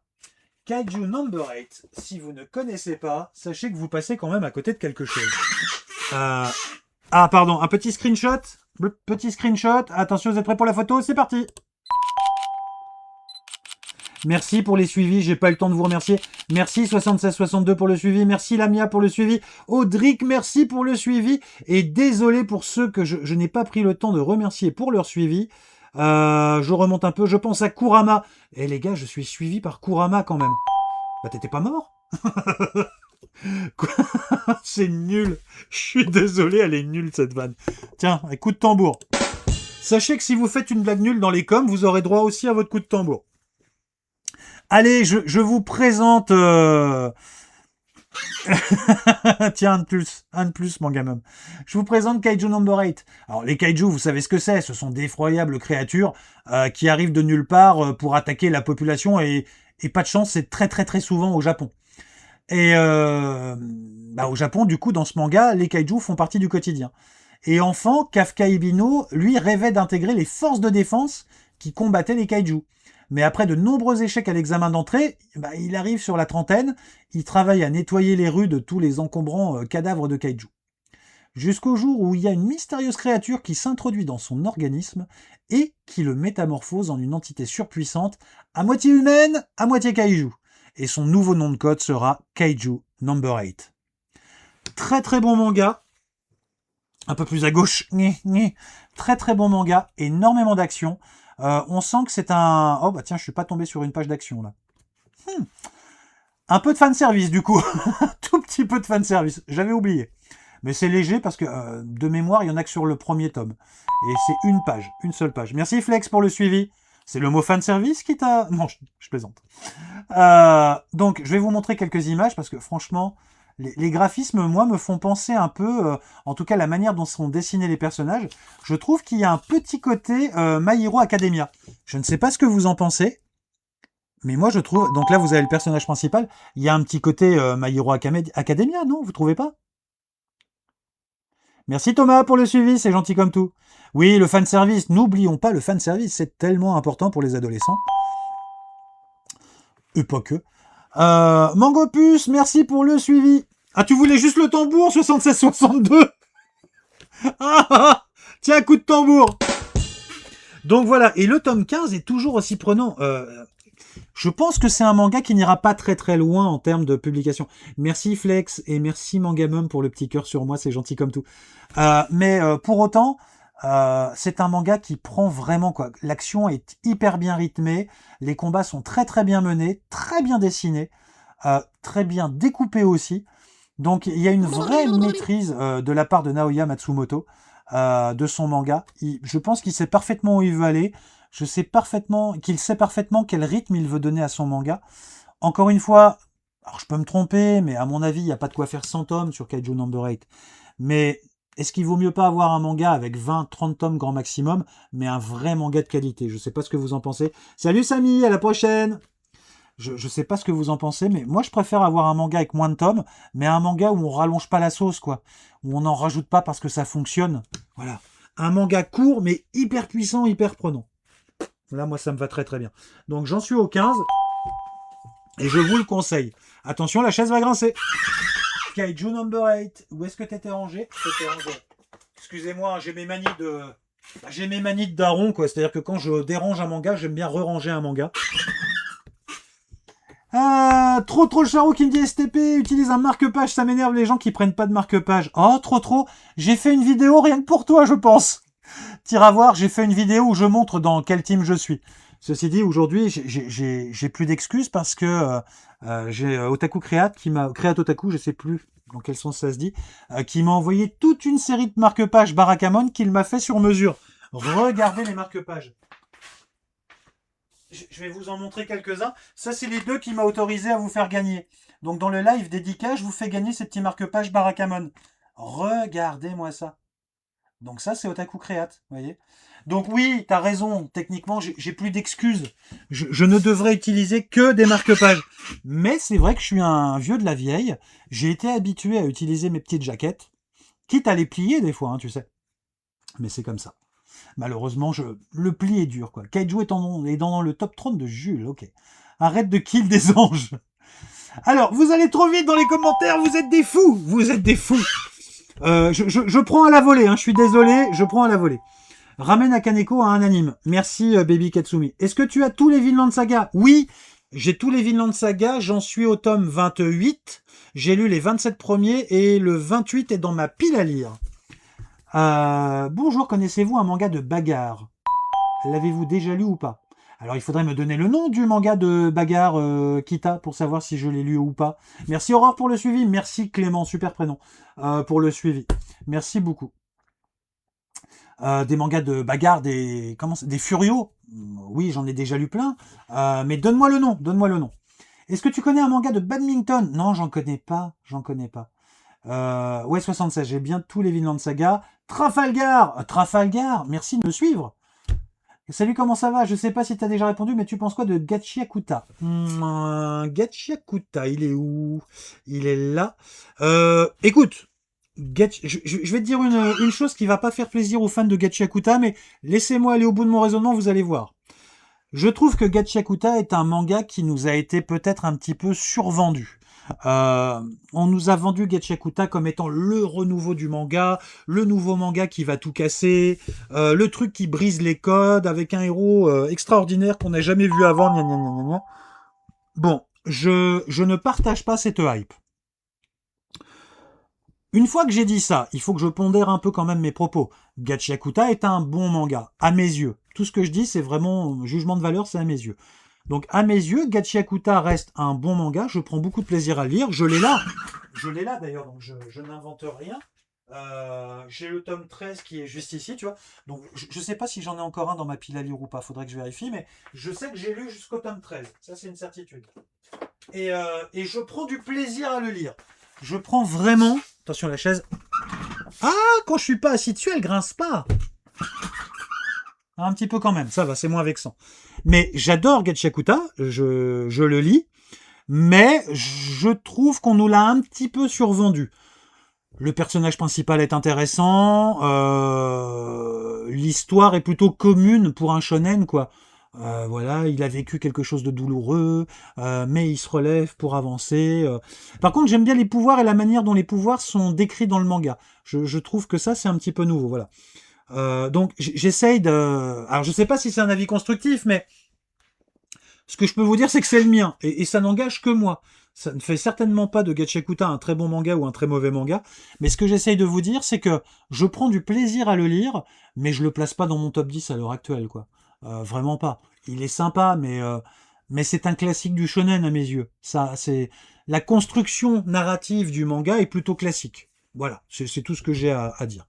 Kaiju Number 8, si vous ne connaissez pas, sachez que vous passez quand même à côté de quelque chose. Ah, pardon, un petit screenshot. Petit screenshot. Attention, vous êtes prêts pour la photo? C'est parti. Merci pour les suivis, j'ai pas eu le temps de vous remercier. Merci 7662 pour le suivi, merci Lamia pour le suivi, Audric merci pour le suivi, et désolé pour ceux que je n'ai pas pris le temps de remercier pour leur suivi. Je remonte un peu, je pense à Kurama. Eh les gars, je suis suivi par Kurama quand même. Bah t'étais pas mort? C'est nul, je suis désolé, elle est nulle cette vanne. Tiens, un coup de tambour. Sachez que si vous faites une blague nulle dans les coms, vous aurez droit aussi à votre coup de tambour. Allez, je vous présente... Tiens, un de plus, manga même. Je vous présente Kaiju Number 8. Alors, les kaiju, vous savez ce que c'est. Ce sont d'effroyables créatures qui arrivent de nulle part pour attaquer la population. Et pas de chance, c'est très souvent au Japon. Et au Japon, du coup, dans ce manga, les kaiju font partie du quotidien. Et enfant, Kafka Ibino, lui, rêvait d'intégrer les forces de défense qui combattaient les kaiju. Mais après de nombreux échecs à l'examen d'entrée, il arrive sur la trentaine, il travaille à nettoyer les rues de tous les encombrants cadavres de kaiju. Jusqu'au jour où il y a une mystérieuse créature qui s'introduit dans son organisme et qui le métamorphose en une entité surpuissante, à moitié humaine, à moitié kaiju. Et son nouveau nom de code sera Kaiju Number 8. Très bon manga. Un peu plus à gauche. Très bon manga, énormément d'action. On sent que c'est un... Oh bah tiens, je suis pas tombé sur une page d'action là. Un peu de fanservice du coup. Tout petit peu de fanservice. J'avais oublié. Mais c'est léger parce que de mémoire, il y en a que sur le premier tome. Et c'est une page, une seule page. Merci Flex pour le suivi. C'est le mot fanservice qui t'a... Non, je plaisante. Donc, je vais vous montrer quelques images parce que franchement... Les graphismes, moi, me font penser un peu, en tout cas la manière dont sont dessinés les personnages, je trouve qu'il y a un petit côté My Hero Academia. Je ne sais pas ce que vous en pensez, mais moi je trouve... Donc là, vous avez le personnage principal, il y a un petit côté My Hero Academia, non? Vous trouvez pas? Merci Thomas pour le suivi, c'est gentil comme tout. Oui, le fanservice, n'oublions pas le fanservice, c'est tellement important pour les adolescents. Et pas que. Mangopus, merci pour le suivi. Ah, tu voulais juste le tambour, 76-62. Tiens, coup de tambour. Donc voilà, et le tome 15 est toujours aussi prenant. Je pense que c'est un manga qui n'ira pas très loin en termes de publication. Merci Flex et merci Mangamum pour le petit cœur sur moi, c'est gentil comme tout. Mais pour autant, c'est un manga qui prend vraiment quoi. L'action est hyper bien rythmée, les combats sont très bien menés, très bien dessinés, très bien découpés aussi. Donc il y a une vraie maîtrise de la part de Naoya Matsumoto de son manga. Je pense qu'il sait parfaitement où il veut aller. Je sais parfaitement qu'il sait parfaitement quel rythme il veut donner à son manga. Encore une fois, alors je peux me tromper, mais à mon avis, il n'y a pas de quoi faire 100 tomes sur Kaiju Number 8. Mais est-ce qu'il vaut mieux pas avoir un manga avec 20-30 tomes grand maximum, mais un vrai manga de qualité? Je sais pas ce que vous en pensez. Salut Samy, à la prochaine! Je sais pas ce que vous en pensez, mais moi je préfère avoir un manga avec moins de tomes, mais un manga où on rallonge pas la sauce, quoi. Où on n'en rajoute pas parce que ça fonctionne. Voilà. Un manga court, mais hyper puissant, hyper prenant. Là, moi, ça me va très bien. Donc, j'en suis au 15. Et je vous le conseille. Attention, la chaise va grincer. Kaiju Number 8. Où est-ce que t'étais rangé? T'étais rangé. Excusez-moi, j'ai mes manies de... J'ai mes manies de daron, quoi. C'est-à-dire que quand je dérange un manga, j'aime bien re-ranger un manga. Trop Charo qui me dit STP, utilise un marque-page, ça m'énerve les gens qui prennent pas de marque-page. Oh, trop. J'ai fait une vidéo rien que pour toi, je pense. T'iras voir, j'ai fait une vidéo où je montre dans quel team je suis. Ceci dit, aujourd'hui, j'ai plus d'excuses parce que j'ai Otaku Créate qui m'a... Créate Otaku, je sais plus dans quel sens ça se dit, qui m'a envoyé toute une série de marque-pages Barakamon qu'il m'a fait sur mesure. Regardez les marque-pages. je vais vous en montrer quelques-uns. Ça, c'est les 2 qui m'a autorisé à vous faire gagner. Donc, dans le live dédicace, je vous fais gagner ces petits marque-pages Barakamon. Regardez-moi ça. Donc ça, c'est Otaku Créate, vous voyez. Donc oui, t'as raison, techniquement, j'ai plus d'excuses. Je ne devrais utiliser que des marque-pages. Mais c'est vrai que je suis un vieux de la vieille. J'ai été habitué à utiliser mes petites jaquettes, quitte à les plier des fois, hein, tu sais. Mais c'est comme ça. Malheureusement, le pli est dur, quoi. Kaiju est dans le top 30 de Jules, ok. Arrête de kill des anges. Alors, vous allez trop vite dans les commentaires, vous êtes des fous. Vous êtes des fous. Je prends à la volée, hein, je suis désolé, je prends à la volée. Ramène à Kaneko à un anime. Merci Baby Katsumi. Est-ce que tu as tous les Vinland Saga? Oui, j'ai tous les Vinland Saga, j'en suis au tome 28. J'ai lu les 27 premiers et le 28 est dans ma pile à lire. Bonjour, connaissez-vous un manga de bagarre? L'avez-vous déjà lu ou pas? Alors il faudrait me donner le nom du manga de bagarre Kita pour savoir si je l'ai lu ou pas. Merci Aurore pour le suivi, merci Clément, super prénom, pour le suivi. Merci beaucoup. Des mangas de bagarre, des furios. Oui, j'en ai déjà lu plein. Mais donne-moi le nom, donne-moi le nom. Est-ce que tu connais un manga de badminton? Non, j'en connais pas, ouais, 76, j'ai bien tous les Vinland Saga. Trafalgar, merci de me suivre. Salut, comment ça va? Je sais pas si tu as déjà répondu, mais tu penses quoi de Gachiakuta? Gachiakuta, il est où? Il est là. Écoute, je vais te dire une chose qui va pas faire plaisir aux fans de Gachiakuta, mais laissez-moi aller au bout de mon raisonnement, vous allez voir. Je trouve que Gachiakuta est un manga qui nous a été peut-être un petit peu survendu. On nous a vendu Gachiakuta comme étant le renouveau du manga, le nouveau manga qui va tout casser, le truc qui brise les codes avec un héros extraordinaire qu'on n'a jamais vu avant. Gna gna gna gna gna. Bon, je ne partage pas cette hype. Une fois que j'ai dit ça, il faut que je pondère un peu quand même mes propos. Gachiakuta est un bon manga, à mes yeux. Tout ce que je dis, c'est vraiment jugement de valeur, c'est à mes yeux. Donc, à mes yeux, Gachiakuta reste un bon manga. Je prends beaucoup de plaisir à le lire. Je l'ai là. Je l'ai là, d'ailleurs, donc je n'invente rien. J'ai le tome 13 qui est juste ici, tu vois. Donc, je ne sais pas si j'en ai encore un dans ma pile à lire ou pas. Faudrait que je vérifie, mais je sais que j'ai lu jusqu'au tome 13. Ça, c'est une certitude. Et je prends du plaisir à le lire. Je prends vraiment... Attention, la chaise. Ah, quand je suis pas assis dessus, elle grince pas. Un petit peu quand même, ça va, c'est moins vexant. Mais j'adore Gachiakuta, je le lis, mais je trouve qu'on nous l'a un petit peu survendu. Le personnage principal est intéressant, l'histoire est plutôt commune pour un shonen, quoi. Voilà, il a vécu quelque chose de douloureux, mais il se relève pour avancer. Par contre, j'aime bien les pouvoirs et la manière dont les pouvoirs sont décrits dans le manga. Je trouve que ça, c'est un petit peu nouveau, voilà. Donc j'essaye de... Alors je sais pas si c'est un avis constructif, mais ce que je peux vous dire, c'est que c'est le mien, et ça n'engage que moi. Ça ne fait certainement pas de Gachiakuta un très bon manga ou un très mauvais manga, mais ce que j'essaye de vous dire, c'est que je prends du plaisir à le lire, mais je le place pas dans mon top 10 à l'heure actuelle, quoi. Vraiment pas. Il est sympa, mais c'est un classique du shonen à mes yeux. Ça, c'est la construction narrative du manga est plutôt classique. Voilà, c'est tout ce que j'ai à dire.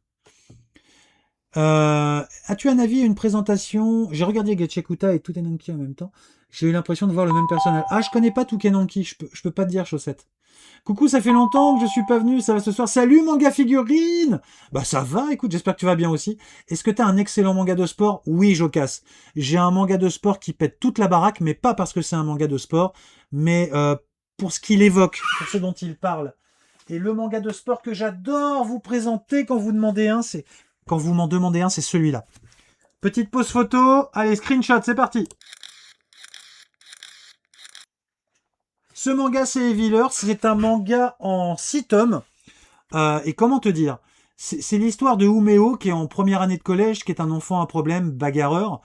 As-tu un avis et une présentation? J'ai regardé Gachiakuta et Tukenonki en même temps. J'ai eu l'impression de voir le même personnage. Ah, je connais pas Tukenonki, je peux pas te dire, Chaussette. Coucou, ça fait longtemps que je suis pas venu, ça va ce soir. Salut manga figurine! Bah ça va, écoute, j'espère que tu vas bien aussi. Est-ce que t'as un excellent manga de sport? Oui, Jocasse. J'ai un manga de sport qui pète toute la baraque, mais pas parce que c'est un manga de sport, mais pour ce qu'il évoque, pour ce dont il parle. Et le manga de sport que j'adore vous présenter quand vous demandez un, c'est... Quand vous m'en demandez un, c'est celui-là. Petite pause photo. Allez, screenshot, c'est parti. Ce manga, c'est Healer. C'est un manga en 6 tomes. Et comment te dire? C'est l'histoire de Umeo, qui est en première année de collège, qui est un enfant à problème, bagarreur,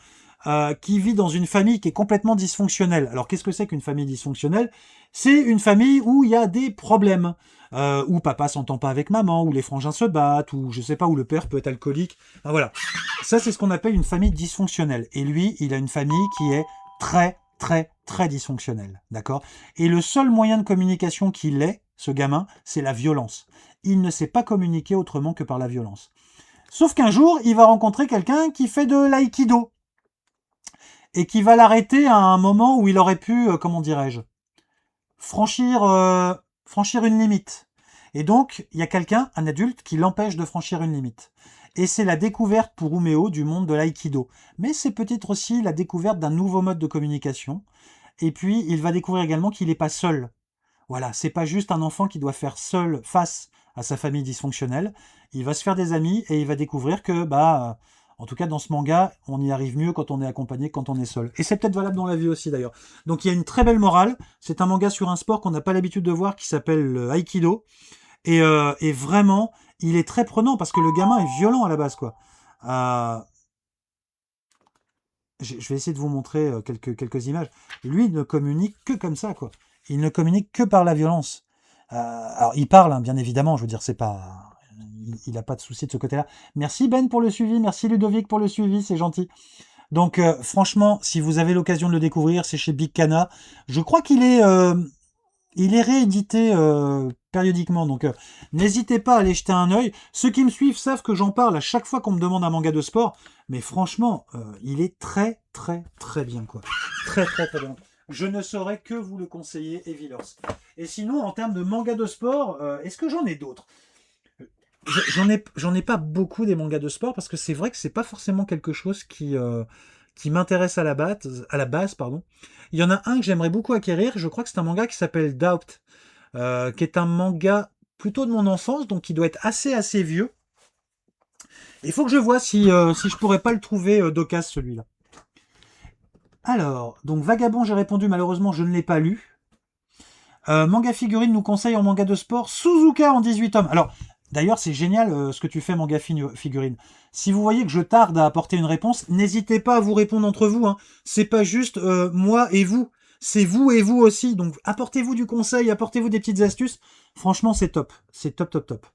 qui vit dans une famille qui est complètement dysfonctionnelle. Alors, qu'est-ce que c'est qu'une famille dysfonctionnelle? C'est une famille où il y a des problèmes. Où papa s'entend pas avec maman, où les frangins se battent, où je sais pas, où le père peut être alcoolique. Enfin, voilà. Ça, c'est ce qu'on appelle une famille dysfonctionnelle. Et lui, il a une famille qui est très, très, très dysfonctionnelle. D'accord? Et le seul moyen de communication qu'il ait, ce gamin, c'est la violence. Il ne sait pas communiquer autrement que par la violence. Sauf qu'un jour, il va rencontrer quelqu'un qui fait de l'aïkido. et qui va l'arrêter à un moment où il aurait pu, comment dirais-je, franchir une limite. Et donc, il y a quelqu'un, un adulte, qui l'empêche de franchir une limite. Et c'est la découverte pour Uméo du monde de l'aïkido. Mais c'est peut-être aussi la découverte d'un nouveau mode de communication. Et puis, il va découvrir également qu'il n'est pas seul. Voilà, c'est pas juste un enfant qui doit faire seul face à sa famille dysfonctionnelle. Il va se faire des amis et il va découvrir que, en tout cas dans ce manga, on y arrive mieux quand on est accompagné que quand on est seul. Et c'est peut-être valable dans la vie aussi d'ailleurs. Donc il y a une très belle morale. C'est un manga sur un sport qu'on n'a pas l'habitude de voir qui s'appelle le Aikido. Et vraiment, il est très prenant parce que le gamin est violent à la base, quoi. Je vais essayer de vous montrer quelques images. Lui, il ne communique que comme ça, quoi. Il ne communique que par la violence. Alors, il parle, hein, bien évidemment, je veux dire, c'est pas... Il n'a pas de souci de ce côté-là. Merci Ben pour le suivi, merci Ludovic pour le suivi, c'est gentil. Donc, franchement, si vous avez l'occasion de le découvrir, c'est chez Big Kana. Je crois qu'il est réédité périodiquement, donc n'hésitez pas à aller jeter un œil. Ceux qui me suivent savent que j'en parle à chaque fois qu'on me demande un manga de sport, mais franchement, il est très très très bien, quoi. Très très très bien. Je ne saurais que vous le conseiller, Evilors. Et sinon, en termes de manga de sport, est-ce que j'en ai d'autres? J'en ai pas beaucoup des mangas de sport parce que c'est vrai que c'est pas forcément quelque chose qui m'intéresse à la base, pardon. Il y en a un que j'aimerais beaucoup acquérir, je crois que c'est un manga qui s'appelle Doubt, qui est un manga plutôt de mon enfance, donc qui doit être assez vieux. Il faut que je vois si je pourrais pas le trouver d'occasion, celui-là. Alors, donc Vagabond, j'ai répondu, malheureusement je ne l'ai pas lu. Manga Figurine nous conseille en manga de sport Suzuka en 18 tomes. Alors, d'ailleurs, c'est génial ce que tu fais, Manga Figurine. Si vous voyez que je tarde à apporter une réponse, n'hésitez pas à vous répondre entre vous. Hein. C'est pas juste moi et vous. C'est vous et vous aussi. Donc, apportez-vous du conseil, apportez-vous des petites astuces. Franchement, c'est top. C'est top, top, top.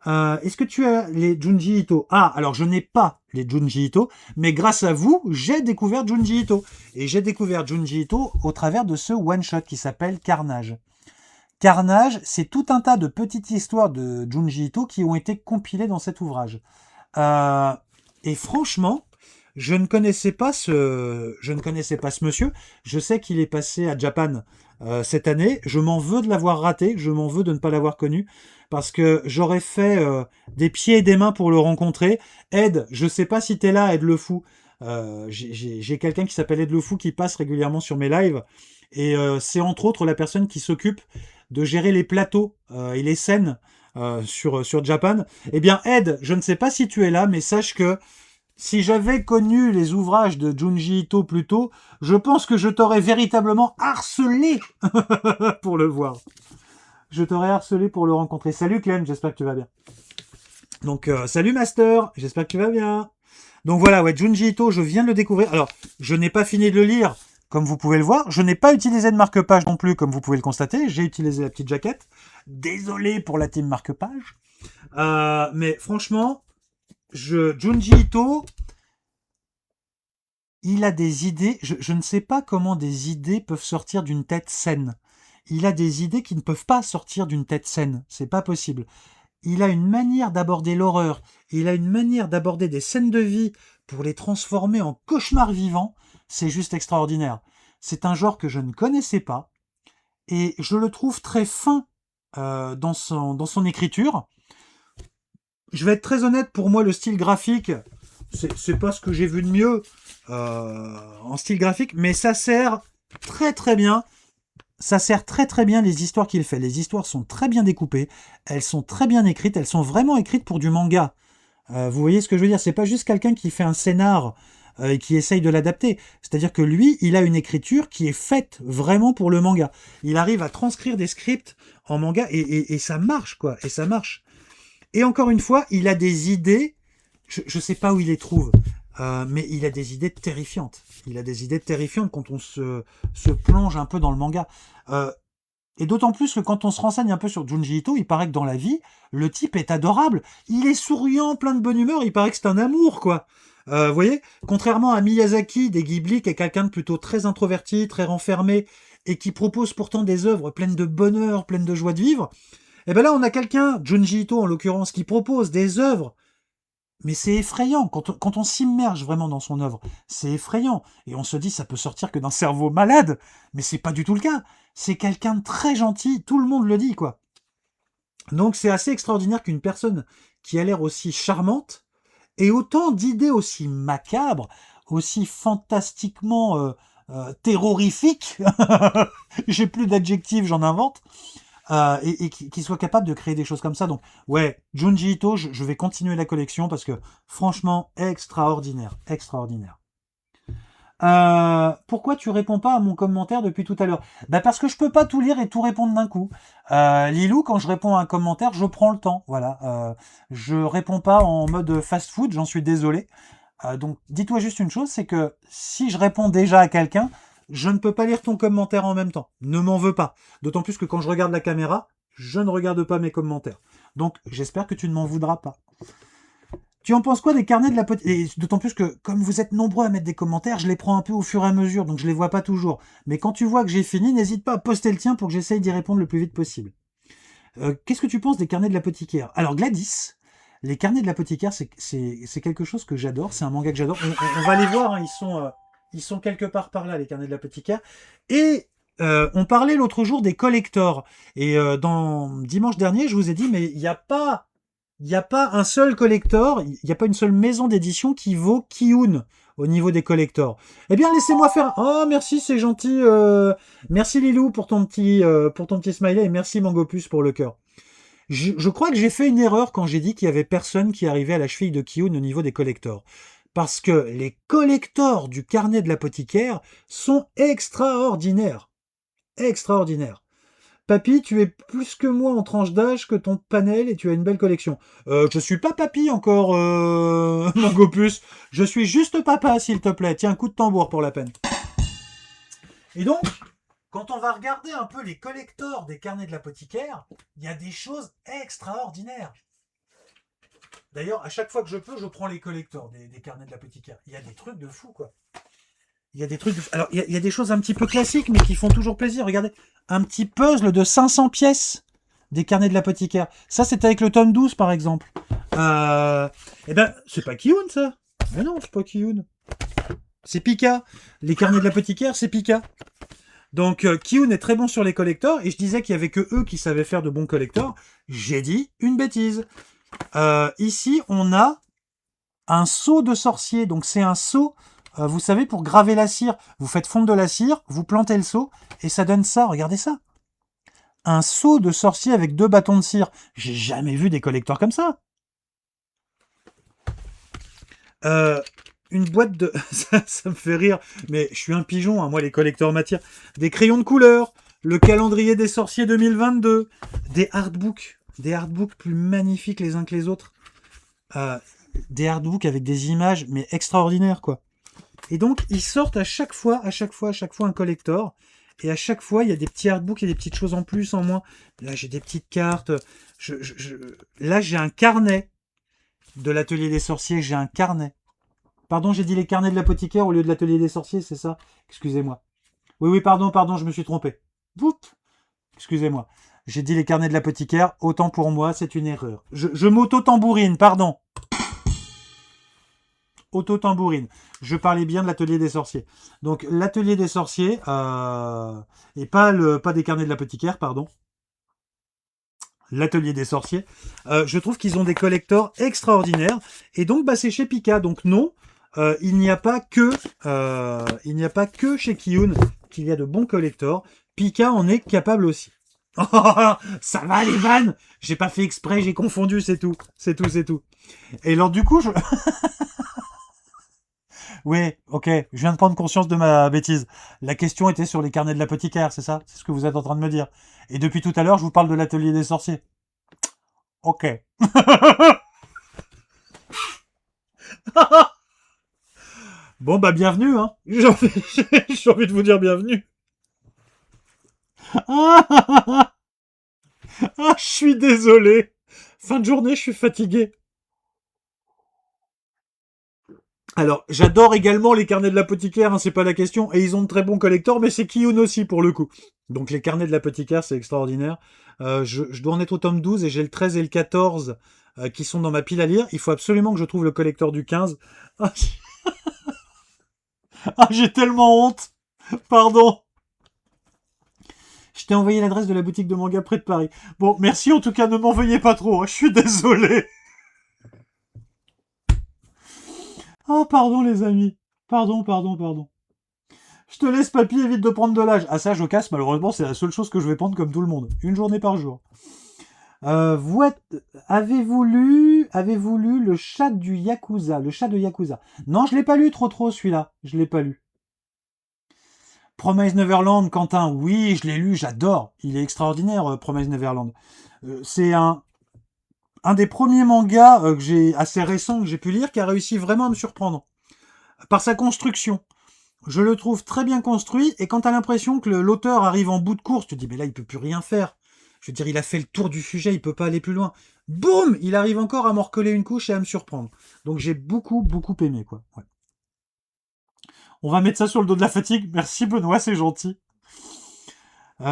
Est-ce que tu as les Junji Ito? Ah, alors je n'ai pas les Junji Ito, mais grâce à vous, j'ai découvert Junji Ito. Et j'ai découvert Junji Ito au travers de ce one-shot qui s'appelle Carnage. Carnage, c'est tout un tas de petites histoires de Junji Ito qui ont été compilées dans cet ouvrage. Et franchement, je ne connaissais pas ce monsieur. Je sais qu'il est passé à Japan cette année. Je m'en veux de l'avoir raté. Je m'en veux de ne pas l'avoir connu. Parce que j'aurais fait des pieds et des mains pour le rencontrer. Ed, je sais pas si t'es là, Ed le Fou. J'ai quelqu'un qui s'appelle Ed le Fou qui passe régulièrement sur mes lives. Et c'est entre autres la personne qui s'occupe de gérer les plateaux et les scènes sur Japan. Eh bien, Ed, je ne sais pas si tu es là, mais sache que si j'avais connu les ouvrages de Junji Ito plus tôt, je pense que je t'aurais véritablement harcelé pour le voir. Je t'aurais harcelé pour le rencontrer. Salut Clem, j'espère que tu vas bien. Donc, salut Master, j'espère que tu vas bien. Donc voilà, ouais, Junji Ito, je viens de le découvrir. Alors, je n'ai pas fini de le lire, comme vous pouvez le voir. Je n'ai pas utilisé de marque-page non plus, comme vous pouvez le constater. J'ai utilisé la petite jaquette. Désolé pour la team marque-page. Mais franchement, Junji Ito, il a des idées. Je ne sais pas comment des idées peuvent sortir d'une tête saine. Il a des idées qui ne peuvent pas sortir d'une tête saine. C'est pas possible. Il a une manière d'aborder l'horreur. Il a une manière d'aborder des scènes de vie pour les transformer en cauchemars vivants. C'est juste extraordinaire. C'est un genre que je ne connaissais pas. Et je le trouve très fin dans son écriture. Je vais être très honnête, pour moi, le style graphique, c'est pas ce que j'ai vu de mieux en style graphique, mais ça sert très très bien. Ça sert très très bien les histoires qu'il fait. Les histoires sont très bien découpées, elles sont très bien écrites, elles sont vraiment écrites pour du manga. Vous voyez ce que je veux dire? C'est pas juste quelqu'un qui fait un scénar et qui essaye de l'adapter. C'est-à-dire que lui, il a une écriture qui est faite vraiment pour le manga. Il arrive à transcrire des scripts en manga et ça marche, quoi. Et ça marche. Et encore une fois, il a des idées, je sais pas où il les trouve, mais il a des idées terrifiantes. Il a des idées terrifiantes quand on se plonge un peu dans le manga. Et d'autant plus que quand on se renseigne un peu sur Junji Ito, il paraît que dans la vie, le type est adorable. Il est souriant, plein de bonne humeur, il paraît que c'est un amour, quoi. Vous voyez, contrairement à Miyazaki des Ghibli, qui est quelqu'un de plutôt très introverti, très renfermé, et qui propose pourtant des œuvres pleines de bonheur, pleines de joie de vivre, et ben là on a quelqu'un, Junji Ito en l'occurrence, qui propose des œuvres Mais c'est effrayant, quand on s'immerge vraiment dans son œuvre, c'est effrayant. Et on se dit, ça peut sortir que d'un cerveau malade, mais c'est pas du tout le cas. C'est quelqu'un de très gentil, tout le monde le dit, quoi. Donc c'est assez extraordinaire qu'une personne qui a l'air aussi charmante ait autant d'idées aussi macabres, aussi fantastiquement terrorifiques, j'ai plus d'adjectifs, j'en invente, et qui soit capable de créer des choses comme ça. Donc ouais, Junji Ito, je vais continuer la collection parce que franchement, extraordinaire, extraordinaire. Pourquoi tu réponds pas à mon commentaire depuis tout à l'heure? Bah parce que je peux pas tout lire et tout répondre d'un coup. Lilou, quand je réponds à un commentaire, je prends le temps. Voilà. Je réponds pas en mode fast-food, j'en suis désolé. Donc dis-toi juste une chose, c'est que si je réponds déjà à quelqu'un, je ne peux pas lire ton commentaire en même temps. Ne m'en veux pas. D'autant plus que quand je regarde la caméra, je ne regarde pas mes commentaires. Donc j'espère que tu ne m'en voudras pas. Tu en penses quoi des carnets de la petite... Et d'autant plus que, comme vous êtes nombreux à mettre des commentaires, je les prends un peu au fur et à mesure, donc je les vois pas toujours. Mais quand tu vois que j'ai fini, n'hésite pas à poster le tien pour que j'essaye d'y répondre le plus vite possible. Qu'est-ce que tu penses des carnets de l'apothicaire? Alors Gladys, les carnets de l'apothicaire, c'est quelque chose que j'adore, c'est un manga que j'adore. On va les voir, hein, ils sont quelque part par là, les carnets de l'apothicaire. Et on parlait l'autre jour des collectors. Et dans dimanche dernier, je vous ai dit, mais il n'y a pas un seul collector, il n'y a pas une seule maison d'édition qui vaut Kiun au niveau des collectors. Eh bien, laissez-moi faire... Oh, merci, c'est gentil. Merci Lilou pour ton petit smiley et merci Mangopus pour le cœur. Je crois que j'ai fait une erreur quand j'ai dit qu'il y avait personne qui arrivait à la cheville de Kiun au niveau des collectors. Parce que les collectors du carnet de l'apothicaire sont extraordinaires. Extraordinaires. Papy, tu es plus que moi en tranche d'âge que ton panel et tu as une belle collection. Je suis pas papy encore, mon Gopus. Je suis juste papa, s'il te plaît. Tiens, un coup de tambour pour la peine. Et donc, quand on va regarder un peu les collectors des carnets de l'apothicaire, il y a des choses extraordinaires. D'ailleurs, à chaque fois que je peux, je prends les collectors des carnets de l'apothicaire. Il y a des trucs de fou, quoi. Il y a des trucs... Alors, il y a des choses un petit peu classiques, mais qui font toujours plaisir. Regardez, un petit puzzle de 500 pièces des carnets de l'apothicaire. Ça, c'est avec le tome 12, par exemple. Eh ben, c'est pas Kiun, ça. Mais non, c'est pas Kiun. C'est Pika. Les carnets de l'apothicaire, c'est Pika. Donc, Kiun est très bon sur les collectors, et je disais qu'il y avait que eux qui savaient faire de bons collectors. J'ai dit une bêtise. Ici, on a un seau de sorcier. Donc, c'est un seau... vous savez, pour graver la cire, vous faites fondre de la cire, vous plantez le seau, et ça donne ça, regardez ça. Un seau de sorcier avec 2 bâtons de cire. J'ai jamais vu des collecteurs comme ça. Une boîte de... ça me fait rire, mais je suis un pigeon, hein, moi les collecteurs m'attirent. Des crayons de couleur, le calendrier des sorciers 2022, des artbooks plus magnifiques les uns que les autres. Des artbooks avec des images, mais extraordinaires, quoi. Et donc, ils sortent à chaque fois un collector. Et à chaque fois, il y a des petits artbooks, il y a des petites choses en plus, en moins. Là, j'ai des petites cartes. Là, j'ai un carnet de l'atelier des sorciers. J'ai un carnet. Pardon, j'ai dit les carnets de l'apothicaire au lieu de l'atelier des sorciers, c'est ça? Excusez-moi. Oui, pardon, je me suis trompé. Bout. Excusez-moi. J'ai dit les carnets de l'apothicaire. Autant pour moi, c'est une erreur. Je m'auto-tambourine, pardon. Auto-tambourine. Je parlais bien de l'atelier des sorciers. Donc, l'atelier des sorciers, et pas des carnets de l'apothicaire, pardon. L'atelier des sorciers. Je trouve qu'ils ont des collectors extraordinaires. Et donc, bah, c'est chez Pika. Donc, non, il n'y a pas que chez Kiun qu'il y a de bons collectors. Pika en est capable aussi. Oh, ça va les vannes! J'ai pas fait exprès, j'ai confondu, c'est tout. C'est tout. Et alors, du coup, Oui, ok, je viens de prendre conscience de ma bêtise. La question était sur les carnets de l'apothicaire, c'est ça? C'est ce que vous êtes en train de me dire. Et depuis tout à l'heure, je vous parle de l'atelier des sorciers. Ok. Bon, bah, bienvenue, hein. J'ai envie de vous dire bienvenue. Ah, je suis désolé. Fin de journée, je suis fatigué. Alors, j'adore également les carnets de l'apothicaire, hein, c'est pas la question, et ils ont de très bons collectors, mais c'est Kiun aussi pour le coup. Donc les carnets de l'apothicaire, c'est extraordinaire. Je dois en être au tome 12 et j'ai le 13 et le 14 qui sont dans ma pile à lire. Il faut absolument que je trouve le collector du 15. Ah, j'ai tellement honte. Pardon. Je t'ai envoyé l'adresse de la boutique de manga près de Paris. Bon, merci en tout cas, ne m'en veuillez pas trop. Je suis désolé. Ah, pardon les amis. Pardon. Je te laisse papy, évite de prendre de l'âge. Ah ça, je casse, malheureusement, c'est la seule chose que je vais prendre comme tout le monde. Une journée par jour. Avez-vous lu le chat du Yakuza, le chat de Yakuza? Non, je l'ai pas lu trop celui-là. Je l'ai pas lu. Promise Neverland, Quentin, oui, je l'ai lu, j'adore. Il est extraordinaire, Promise Neverland. C'est un des premiers mangas que j'ai assez récent que j'ai pu lire qui a réussi vraiment à me surprendre par sa construction. Je le trouve très bien construit et quand t'as l'impression que l'auteur arrive en bout de course, tu te dis mais là il peut plus rien faire. Je veux dire, il a fait le tour du sujet, il peut pas aller plus loin. Boum, il arrive encore à m'en recoller une couche et à me surprendre. Donc j'ai beaucoup aimé quoi. Ouais. On va mettre ça sur le dos de la fatigue. Merci Benoît, c'est gentil.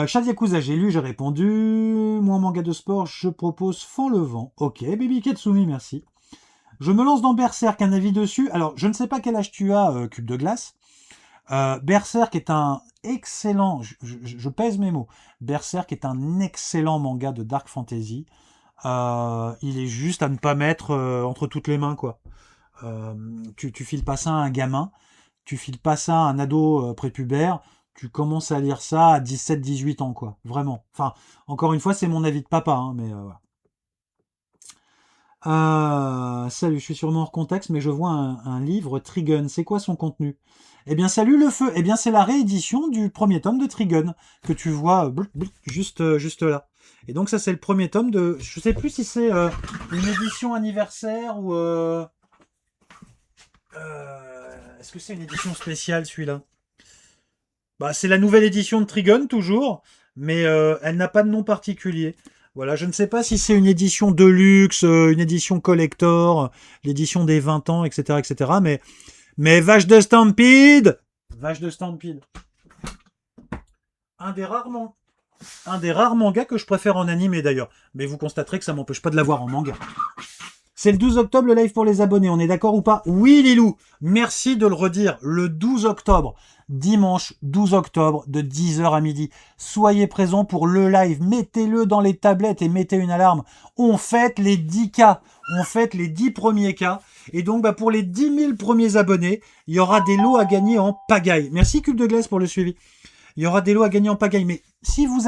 Chat de Yakuza, j'ai lu, j'ai répondu. Moi, manga de sport, je propose Fend le vent. Ok, Baby Katsumi, merci. Je me lance dans Berserk, un avis dessus. Alors, je ne sais pas quel âge tu as, Cube de glace. Berserk est un excellent... Je pèse mes mots. Berserk est un excellent manga de Dark Fantasy. Il est juste à ne pas mettre entre toutes les mains, quoi. Tu files pas ça à un gamin. Tu files pas ça à un ado prépubère. Tu commences à lire ça à 17-18 ans, quoi. Vraiment. Enfin, encore une fois, c'est mon avis de papa, hein, mais voilà. Salut, je suis sûrement hors contexte, mais je vois un livre, Trigun. C'est quoi son contenu? Eh bien, salut le feu. Eh bien, c'est la réédition du premier tome de Trigun, que tu vois juste là. Et donc, ça, c'est le premier tome de... Je sais plus si c'est une édition anniversaire ou... Est-ce que c'est une édition spéciale, celui-là? Bah, c'est la nouvelle édition de Trigun, toujours, mais elle n'a pas de nom particulier. Voilà, je ne sais pas si c'est une édition de luxe, une édition collector, l'édition des 20 ans, etc., etc., mais Vache de Stampede, un des rares mangas que je préfère en animé, d'ailleurs. Mais vous constaterez que ça m'empêche pas de l'avoir en manga. C'est le 12 octobre, le live pour les abonnés. On est d'accord ou pas? Oui, Lilou. Merci de le redire. Le 12 octobre. Dimanche 12 octobre, de 10h à midi. Soyez présents pour le live. Mettez-le dans les tablettes et mettez une alarme. On fête les 10 cas. On fête les 10 premiers cas. Et donc, pour les 10 000 premiers abonnés, il y aura des lots à gagner en pagaille. Merci, Cube de Glace, pour le suivi. Il y aura des lots à gagner en pagaille. Mais si vous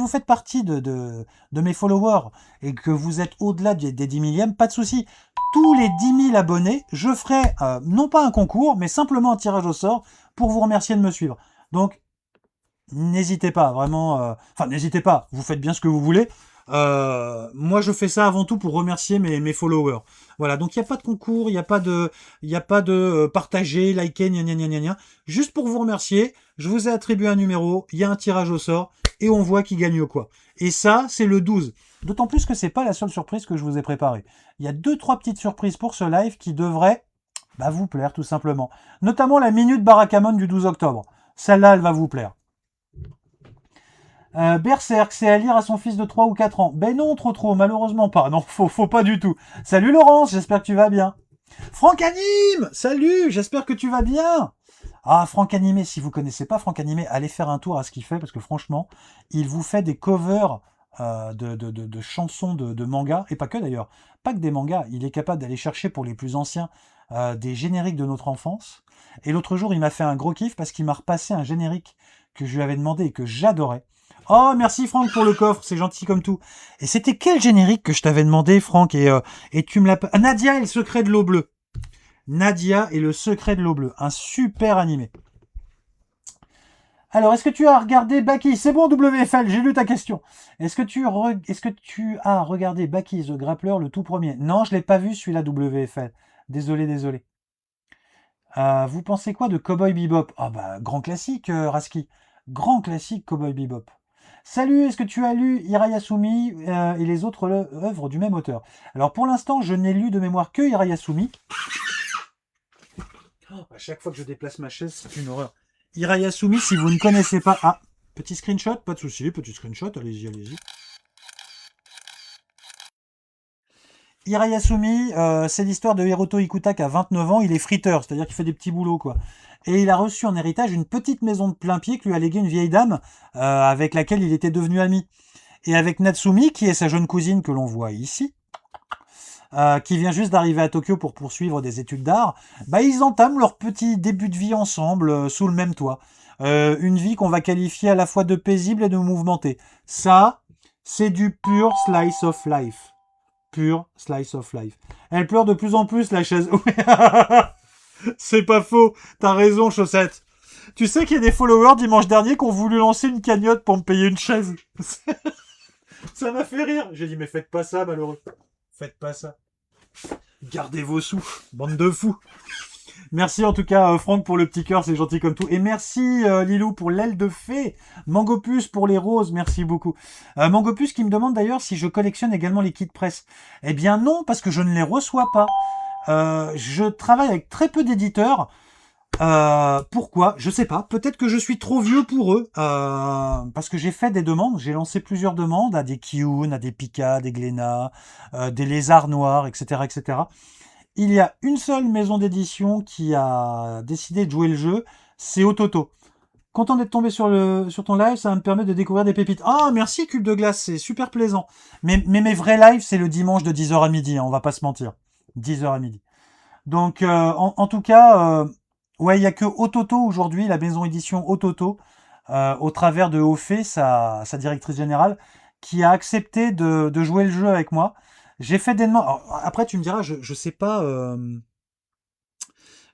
faites partie de mes followers et que vous êtes au-delà des 10 millièmes, pas de souci. Tous les 10 000 abonnés, je ferai non pas un concours, mais simplement un tirage au sort pour vous remercier de me suivre. Donc, n'hésitez pas, vraiment. Enfin, n'hésitez pas. Vous faites bien ce que vous voulez. Moi, je fais ça avant tout pour remercier mes followers. Voilà, donc il n'y a pas de concours, il n'y a pas de partager, liker, gna. Juste pour vous remercier, je vous ai attribué un numéro, il y a un tirage au sort, et on voit qui gagne quoi. Et ça, c'est le 12. D'autant plus que c'est pas la seule surprise que je vous ai préparée. Il y a 2-3 petites surprises pour ce live qui devraient vous plaire, tout simplement. Notamment la minute Barakamon du 12 octobre. Celle-là, elle va vous plaire. Berserk, c'est à lire à son fils de 3 ou 4 ans. Ben non, trop, malheureusement pas. Non, faut pas du tout. Salut Laurence, j'espère que tu vas bien. Franck Anime, salut, j'espère que tu vas bien. Ah, Franck Animé, si vous connaissez pas Franck Animé, allez faire un tour à ce qu'il fait, parce que franchement, il vous fait des covers de chansons de mangas, et pas que d'ailleurs, pas que des mangas, il est capable d'aller chercher pour les plus anciens des génériques de notre enfance. Et l'autre jour, il m'a fait un gros kiff parce qu'il m'a repassé un générique que je lui avais demandé et que j'adorais. Oh, merci Franck pour le coffre, c'est gentil comme tout. Et c'était quel générique que je t'avais demandé, Franck, et tu me l'as... Nadia et le secret de l'eau bleue. Nadia et le secret de l'eau bleue. Un super animé. Alors, est-ce que tu as regardé Baki? C'est bon, WFL, j'ai lu ta question. Est-ce que tu as regardé Baki the Grappler, le tout premier? Non, je l'ai pas vu, celui-là, WFL. Désolé. Vous pensez quoi de Cowboy Bebop? Grand classique, Raski. Grand classique, Cowboy Bebop. Salut, est-ce que tu as lu Hirayasumi et les autres œuvres du même auteur? Alors, pour l'instant, je n'ai lu de mémoire que Hirayasumi. À chaque fois que je déplace ma chaise, c'est une horreur. Hirayasumi, si vous ne connaissez pas... Ah, petit screenshot, pas de souci, petit screenshot, allez-y. Hirayasumi, c'est l'histoire de Hiroto Ikuta qui a 29 ans, il est friteur, c'est-à-dire qu'il fait des petits boulots, quoi. Et il a reçu en héritage une petite maison de plein pied que lui a légué une vieille dame avec laquelle il était devenu ami. Et avec Natsumi, qui est sa jeune cousine que l'on voit ici, qui vient juste d'arriver à Tokyo pour poursuivre des études d'art, bah ils entament leur petit début de vie ensemble, sous le même toit. Une vie qu'on va qualifier à la fois de paisible et de mouvementée. Ça, c'est du pur slice of life. Pur slice of life. Elle pleure de plus en plus, la chaise. C'est pas faux, t'as raison, Chaussette. Tu sais qu'il y a des followers dimanche dernier qui ont voulu lancer une cagnotte pour me payer une chaise. Ça m'a fait rire. J'ai dit, mais faites pas ça, malheureux. Faites pas ça. Gardez vos sous, bande de fous. Merci en tout cas, Franck, pour le petit cœur, c'est gentil comme tout. Et merci, Lilou, pour l'aile de fée. Mangopus pour les roses, merci beaucoup. Mangopus qui me demande d'ailleurs si je collectionne également les kits presse. Eh bien non, parce que je ne les reçois pas. Je travaille avec très peu d'éditeurs. Pourquoi? Je sais pas. Peut-être que je suis trop vieux pour eux. Parce que j'ai fait des demandes. J'ai lancé plusieurs demandes à des Kiun, à des Pika, des Glénat, des Lézards Noirs, etc., etc. Il y a une seule maison d'édition qui a décidé de jouer le jeu. C'est Ototo. Content d'être tombé sur ton live, ça me permet de découvrir des pépites. Ah, merci Cube de Glace, c'est super plaisant. Mais mes vrais lives, c'est le dimanche de 10h à midi, hein, on va pas se mentir. 10h à midi. Donc, en tout cas, ouais, il y a que Ototo aujourd'hui, la maison édition Ototo, au travers de Ofé, sa directrice générale, qui a accepté de jouer le jeu avec moi. J'ai fait des demandes. Alors, après, tu me diras, je sais pas,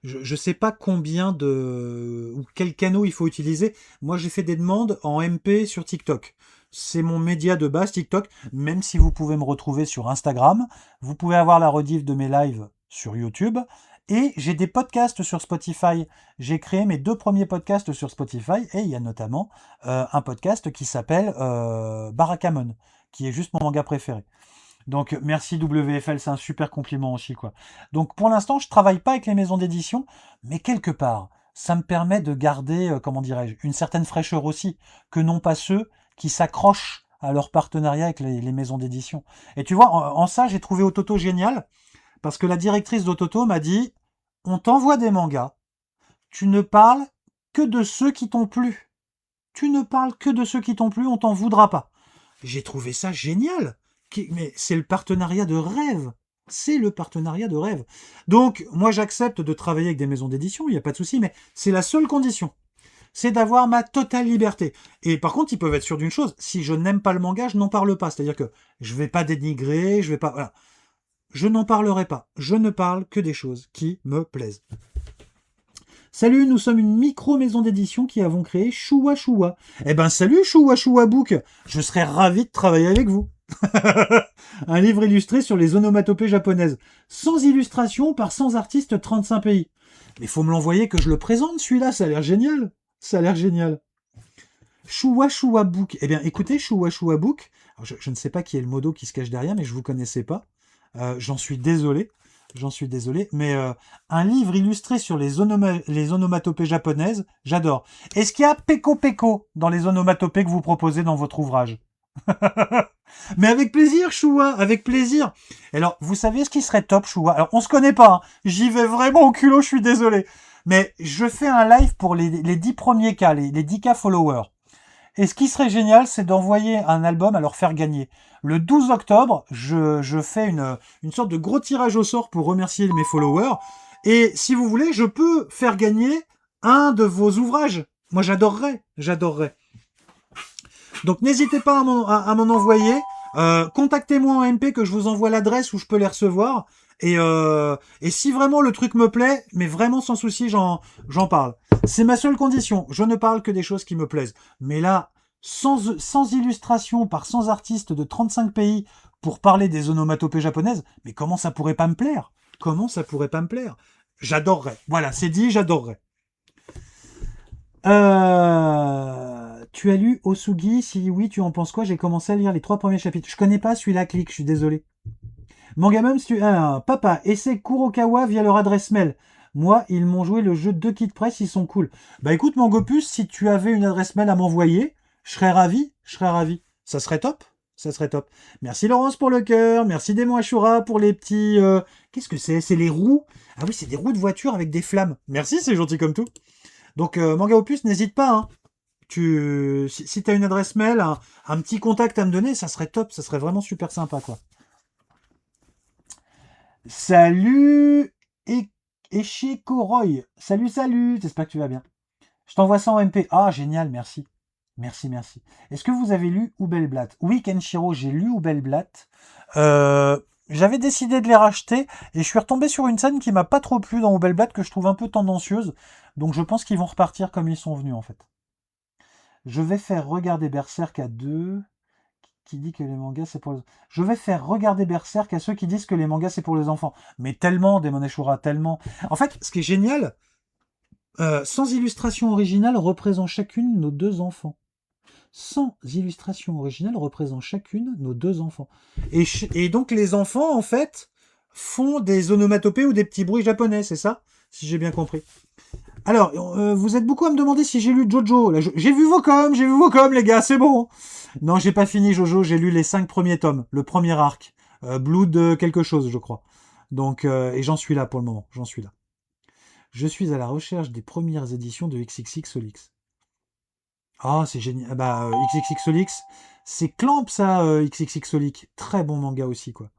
je sais pas combien ou quel canal il faut utiliser. Moi, j'ai fait des demandes en MP sur TikTok. C'est mon média de base, TikTok. Même si vous pouvez me retrouver sur Instagram, vous pouvez avoir la rediff de mes lives sur YouTube. Et j'ai des podcasts sur Spotify. J'ai créé mes 2 premiers podcasts sur Spotify. Et il y a notamment un podcast qui s'appelle Barakamon, qui est juste mon manga préféré. Donc merci WFL, c'est un super compliment aussi, quoi. Donc pour l'instant, je travaille pas avec les maisons d'édition, mais quelque part, ça me permet de garder, comment dirais-je, une certaine fraîcheur aussi, que n'ont pas ceux qui s'accrochent à leur partenariat avec les maisons d'édition. Et tu vois, en ça, j'ai trouvé Ototo génial, parce que la directrice d'Ototo m'a dit, on t'envoie des mangas, tu ne parles que de ceux qui t'ont plu. Tu ne parles que de ceux qui t'ont plu, on t'en voudra pas. J'ai trouvé ça génial. Mais c'est le partenariat de rêve. C'est le partenariat de rêve. Donc, moi, j'accepte de travailler avec des maisons d'édition, il n'y a pas de souci, mais c'est la seule condition. C'est d'avoir ma totale liberté. Et par contre, ils peuvent être sûrs d'une chose. Si je n'aime pas le manga, je n'en parle pas. C'est-à-dire que je vais pas dénigrer, je vais pas... Voilà. Je n'en parlerai pas. Je ne parle que des choses qui me plaisent. Salut, nous sommes une micro-maison d'édition qui avons créé Chouwa Chouwa. Eh ben, salut Chouwa Chouwa Book. Je serais ravi de travailler avec vous. Un livre illustré sur les onomatopées japonaises. Sans illustration, par 100 artistes, 35 pays. Mais faut me l'envoyer que je le présente, celui-là, ça a l'air génial. Ça a l'air génial. Chouwa Chouwa Book. Eh bien, écoutez, Chouwa Chouwa Book. Alors, je ne sais pas qui est le modo qui se cache derrière, mais je vous connaissais pas. J'en suis désolé. Mais un livre illustré sur les onomatopées japonaises, j'adore. Est-ce qu'il y a Peko Peko dans les onomatopées que vous proposez dans votre ouvrage? Mais avec plaisir, Choua, avec plaisir. Alors, vous savez ce qui serait top, Choua? Alors, on se connaît pas, hein. J'y vais vraiment au culot, je suis désolé. Mais je fais un live pour les 10 premiers cas, les 10 cas followers. Et ce qui serait génial, c'est d'envoyer un album à leur faire gagner. Le 12 octobre, je fais une sorte de gros tirage au sort pour remercier mes followers. Et si vous voulez, je peux faire gagner un de vos ouvrages. Moi, j'adorerais. Donc, n'hésitez pas à m'en envoyer. Contactez-moi en MP que je vous envoie l'adresse où je peux les recevoir. Et si vraiment le truc me plaît, mais vraiment sans souci, j'en parle. C'est ma seule condition. Je ne parle que des choses qui me plaisent. Mais là, sans illustration par 100 artistes de 35 pays pour parler des onomatopées japonaises, mais comment ça pourrait pas me plaire? J'adorerais. Voilà, c'est dit, j'adorerais. Tu as lu Osugi? Si oui, tu en penses quoi? J'ai commencé à lire les 3 premiers chapitres. Je connais pas celui-là, clique, je suis désolé. Mangamum, si tu... papa, essaie Kurokawa via leur adresse mail. Moi, ils m'ont joué le jeu de kits presse, ils sont cool. Bah écoute, Mangopus, si tu avais une adresse mail à m'envoyer, je serais ravi. Ça serait top. Ça serait top. Merci Laurence pour le cœur. Merci Démon Ashura pour les petits... Qu'est-ce que c'est? C'est les roues. Ah oui, c'est des roues de voiture avec des flammes. Merci, c'est gentil comme tout. Donc, Manga Opus, n'hésite pas. Hein. Si tu as une adresse mail, un petit contact à me donner, ça serait top. Ça serait vraiment super sympa, quoi. Salut Echekoroy. Salut. J'espère que tu vas bien. Je t'envoie ça en MP. Ah, génial, merci. Merci. Est-ce que vous avez lu Hubelblatt? Oui, Kenshiro, j'ai lu Hubelblatt. J'avais décidé de les racheter et je suis retombé sur une scène qui m'a pas trop plu dans Hubelblatt, que je trouve un peu tendancieuse. Donc je pense qu'ils vont repartir comme ils sont venus en fait. Je vais faire regarder Berserk à 2 qui dit que les mangas c'est pour les... Je vais faire regarder Berserk à ceux qui disent que les mangas c'est pour les enfants. Mais tellement, Demon Ashura, tellement. En fait, ce qui est génial, sans illustration originale représentant chacune nos 2 enfants. Sans illustration originale représentant chacune nos 2 enfants. Et donc les enfants, en fait, font des onomatopées ou des petits bruits japonais, c'est ça? Si j'ai bien compris. Alors, vous êtes beaucoup à me demander si j'ai lu Jojo. Là, j'ai vu vos coms, les gars, c'est bon. Non, j'ai pas fini Jojo, j'ai lu les 5 premiers tomes, le premier arc. Blood quelque chose, je crois. Donc, et j'en suis là pour le moment, j'en suis là. Je suis à la recherche des premières éditions de XXX Solix. Ah, c'est génial. Bah, XXX Solix, c'est Clamp, ça, XXX Solix. Très bon manga aussi, quoi.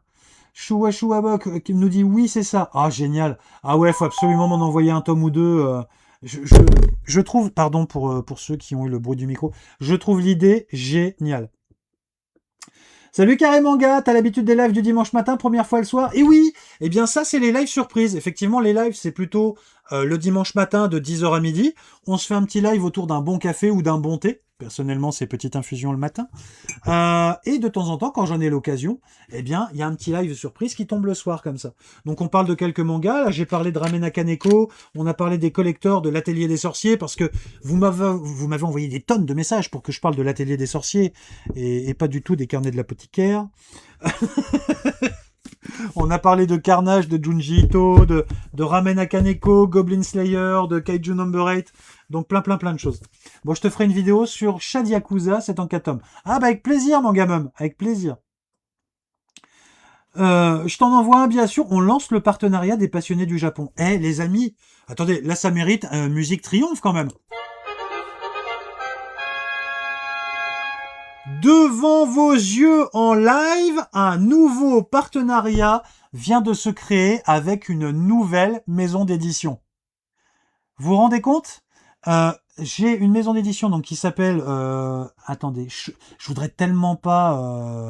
Shua Bok qui nous dit oui, c'est ça. Ah, génial. Ah ouais, faut absolument m'en envoyer un tome ou deux. Je trouve, pardon pour ceux qui ont eu le bruit du micro, je trouve l'idée géniale. Salut Carré Manga, t'as l'habitude des lives du dimanche matin, première fois le soir? Et oui, eh bien ça c'est les lives surprises. Effectivement, les lives c'est plutôt le dimanche matin de 10h à midi. On se fait un petit live autour d'un bon café ou d'un bon thé. Personnellement, c'est petite infusion le matin. Et de temps en temps, quand j'en ai l'occasion, eh bien, il y a un petit live surprise qui tombe le soir comme ça. Donc, on parle de quelques mangas. Là, j'ai parlé de Ramen Kaneko. On a parlé des collecteurs de l'Atelier des Sorciers parce que vous m'avez envoyé des tonnes de messages pour que je parle de l'Atelier des Sorciers et pas du tout des carnets de l'apothicaire. On a parlé de Carnage, de Junji Ito, de Ramen Kaneko, Goblin Slayer, de Kaiju Number 8. Donc plein de choses. Bon, je te ferai une vidéo sur Shad Yakuza, c'est en 4 tomes. Ah bah avec plaisir, mon gamin, avec plaisir. Je t'en envoie un, bien sûr. On lance le partenariat des passionnés du Japon. Eh, les amis, attendez, là ça mérite musique triomphe quand même. Devant vos yeux en live, un nouveau partenariat vient de se créer avec une nouvelle maison d'édition. Vous vous rendez compte? J'ai une maison d'édition donc qui s'appelle... attendez, je voudrais tellement pas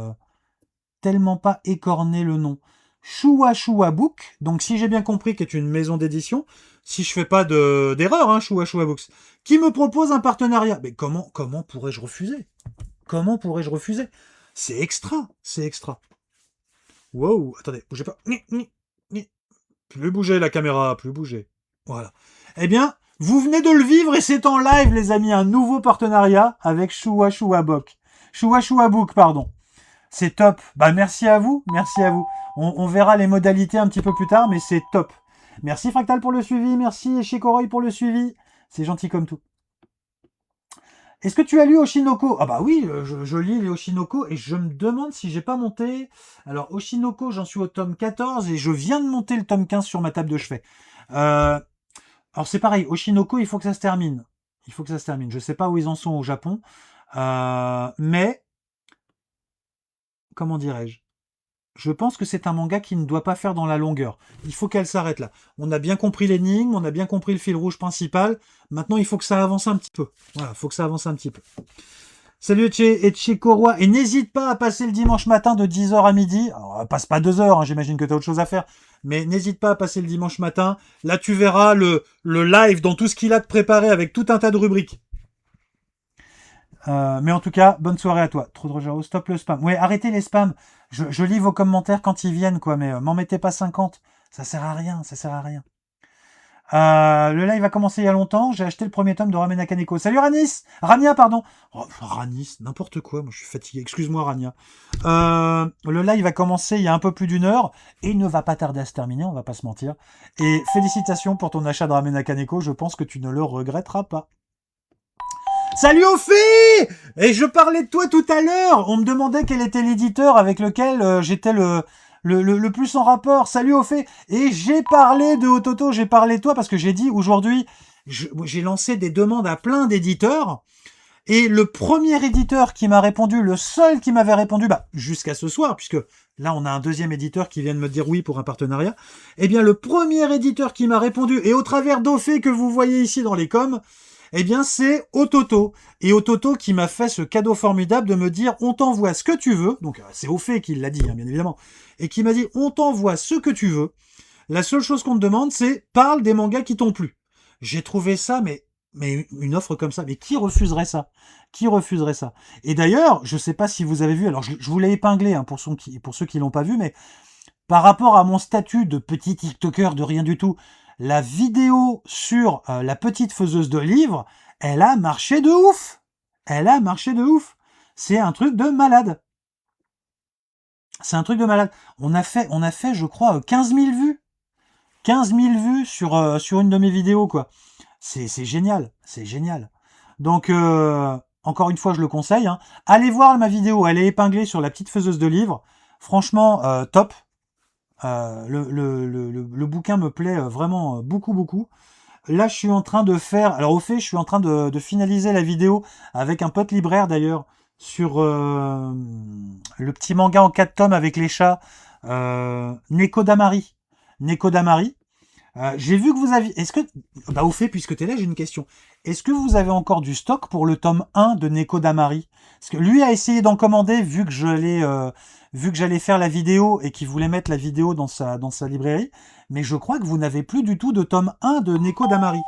écorner le nom. Shua Book, donc si j'ai bien compris qu'est une maison d'édition, si je fais pas d'erreur, hein, Shua Books, qui me propose un partenariat. Mais comment pourrais-je refuser? Comment pourrais-je refuser? C'est extra. Wow, attendez, bougez pas. Plus bouger la caméra, plus bouger. Voilà. Eh bien, vous venez de le vivre et c'est en live, les amis, un nouveau partenariat avec Shua Book, pardon. C'est top. Bah, merci à vous. On verra les modalités un petit peu plus tard, mais c'est top. Merci Fractal pour le suivi, merci Shikoroy pour le suivi. C'est gentil comme tout. Est-ce que tu as lu Oshinoko? Ah bah oui, je lis les Oshinoko et je me demande si j'ai pas monté... Alors, Oshinoko, j'en suis au tome 14 et je viens de monter le tome 15 sur ma table de chevet. Alors c'est pareil, Oshinoko, il faut que ça se termine. Je sais pas où ils en sont au Japon. Mais... Comment dirais-je? Je pense que c'est un manga qui ne doit pas faire dans la longueur. Il faut qu'elle s'arrête là. On a bien compris l'énigme, on a bien compris le fil rouge principal. Maintenant, il faut que ça avance un petit peu. Voilà, il faut que ça avance un petit peu. Salut Etchekoroi. Et n'hésite pas à passer le dimanche matin de 10h à midi. Alors, passe pas 2 heures, hein, j'imagine que tu as autre chose à faire. Mais n'hésite pas à passer le dimanche matin. Là, tu verras le live dans tout ce qu'il a de préparé avec tout un tas de rubriques. Mais en tout cas, bonne soirée à toi. Trop de Rogero, stop le spam. Ouais, arrêtez les spams. Je lis vos commentaires quand ils viennent, quoi, mais m'en mettez pas 50. Ça sert à rien. Le live a commencé il y a longtemps. J'ai acheté le premier tome de Ramen Kaneko. Salut Rania, pardon. Oh, Ranis, n'importe quoi. Moi, je suis fatigué. Excuse-moi, Rania. Le live a commencé il y a un peu plus d'1 heure et il ne va pas tarder à se terminer, on va pas se mentir. Et félicitations pour ton achat de Ramen Kaneko. Je pense que tu ne le regretteras pas. Salut Ophé! Et je parlais de toi tout à l'heure. On me demandait quel était l'éditeur avec lequel j'étais le plus en rapport. Salut Ophé! Et j'ai parlé de Ototo, j'ai parlé de toi parce que j'ai dit aujourd'hui, j'ai lancé des demandes à plein d'éditeurs. Et le premier éditeur qui m'a répondu, le seul qui m'avait répondu, jusqu'à ce soir, puisque là on a un deuxième éditeur qui vient de me dire oui pour un partenariat, eh bien le premier éditeur qui m'a répondu, et au travers d'Ophé que vous voyez ici dans les coms, eh bien c'est Ototo. Et Ototo qui m'a fait ce cadeau formidable de me dire on t'envoie ce que tu veux, donc c'est Ophé qui l'a dit bien évidemment, et qui m'a dit on t'envoie ce que tu veux, la seule chose qu'on te demande c'est parle des mangas qui t'ont plu. J'ai trouvé ça, mais une offre comme ça, mais qui refuserait ça? Qui refuserait ça? Et d'ailleurs, je sais pas si vous avez vu, alors je vous l'ai épinglé pour ceux qui l'ont pas vu, mais par rapport à mon statut de petit TikToker de rien du tout, la vidéo sur la petite faiseuse de livres, elle a marché de ouf. Elle a marché de ouf. C'est un truc de malade. C'est un truc de malade. On a fait, je crois, 15 000 vues. 15 000 vues sur une de mes vidéos, quoi. C'est génial, c'est génial. Donc, encore une fois, je le conseille. Hein. Allez voir ma vidéo, elle est épinglée sur la petite faiseuse de livres. Franchement, top. Le bouquin me plaît vraiment beaucoup, beaucoup. Là, je suis en train de faire... Alors, au fait, je suis en train de finaliser la vidéo avec un pote libraire, d'ailleurs, sur le petit manga en 4 tomes avec les chats, Neko Damari. Neko Damari. J'ai vu que vous aviez... Est-ce que... au fait, puisque tu es là, j'ai une question. Est-ce que vous avez encore du stock pour le tome 1 de Neko Damari? Parce que lui a essayé d'en commander, vu que j'allais faire la vidéo et qu'il voulait mettre la vidéo dans sa librairie. Mais je crois que vous n'avez plus du tout de tome 1 de Neko Damari.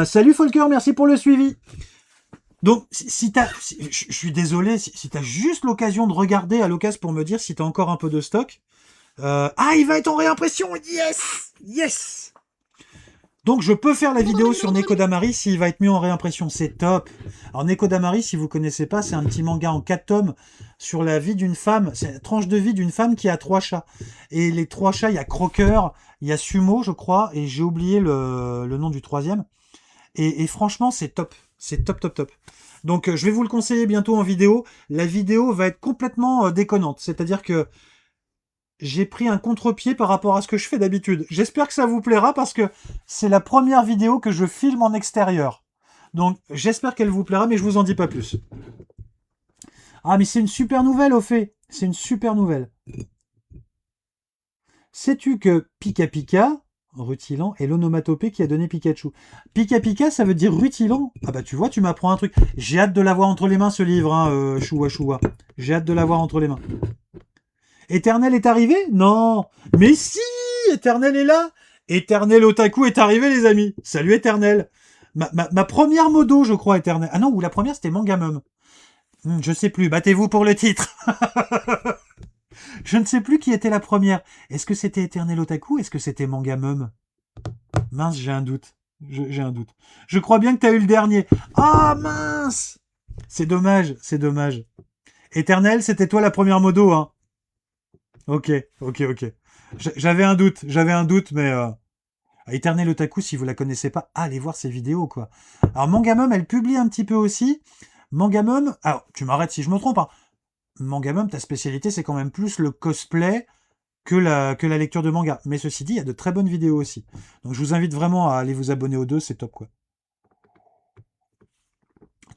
Salut Folker, merci pour le suivi. Donc, je suis désolé, si tu as juste l'occasion de regarder à l'occasion pour me dire si tu as encore un peu de stock... il va être en réimpression. Yes. Donc je peux faire la vidéo sur Neko Damari s'il va être mieux en réimpression. C'est top. Alors Neko Damari, si vous connaissez pas, c'est un petit manga en 4 tomes sur la vie d'une femme. C'est la tranche de vie d'une femme qui a 3 chats. Et les 3 chats, il y a Croqueur, il y a Sumo, je crois, et j'ai oublié le nom du 3e. Et franchement, c'est top. C'est top. Donc je vais vous le conseiller bientôt en vidéo. La vidéo va être complètement déconnante. C'est-à-dire que j'ai pris un contre-pied par rapport à ce que je fais d'habitude. J'espère que ça vous plaira parce que c'est la première vidéo que je filme en extérieur. Donc, j'espère qu'elle vous plaira, mais je vous en dis pas plus. Ah, mais c'est une super nouvelle, au fait. C'est une super nouvelle. Sais-tu que Pika Pika, rutilant, est l'onomatopée qui a donné Pikachu? Pika Pika, ça veut dire rutilant. Ah bah tu vois, tu m'apprends un truc. J'ai hâte de l'avoir entre les mains, ce livre, hein, Choua. J'ai hâte de l'avoir entre les mains. Éternel est arrivé? Non. Mais si, Éternel est là. Éternel Otaku est arrivé, les amis. Salut Éternel. Ma première modo, je crois, Éternel. Ah non, ou la première, c'était Mangamum. Je sais plus. Battez-vous pour le titre. Je ne sais plus qui était la première. Est-ce que c'était Éternel Otaku? Est-ce que c'était Mangamum? Mince, j'ai un doute. J'ai un doute. Je crois bien que tu as eu le dernier. Ah, mince. C'est dommage. Éternel, c'était toi la première modo, hein. Ok. J'avais un doute, mais... Éternel Otaku, si vous la connaissez pas, allez voir ses vidéos, quoi. Alors, Mangamum, elle publie un petit peu aussi. Mangamum... Alors, tu m'arrêtes si je me trompe, hein. Mangamum, ta spécialité, c'est quand même plus le cosplay que la lecture de manga. Mais ceci dit, il y a de très bonnes vidéos aussi. Donc, je vous invite vraiment à aller vous abonner aux deux, c'est top, quoi.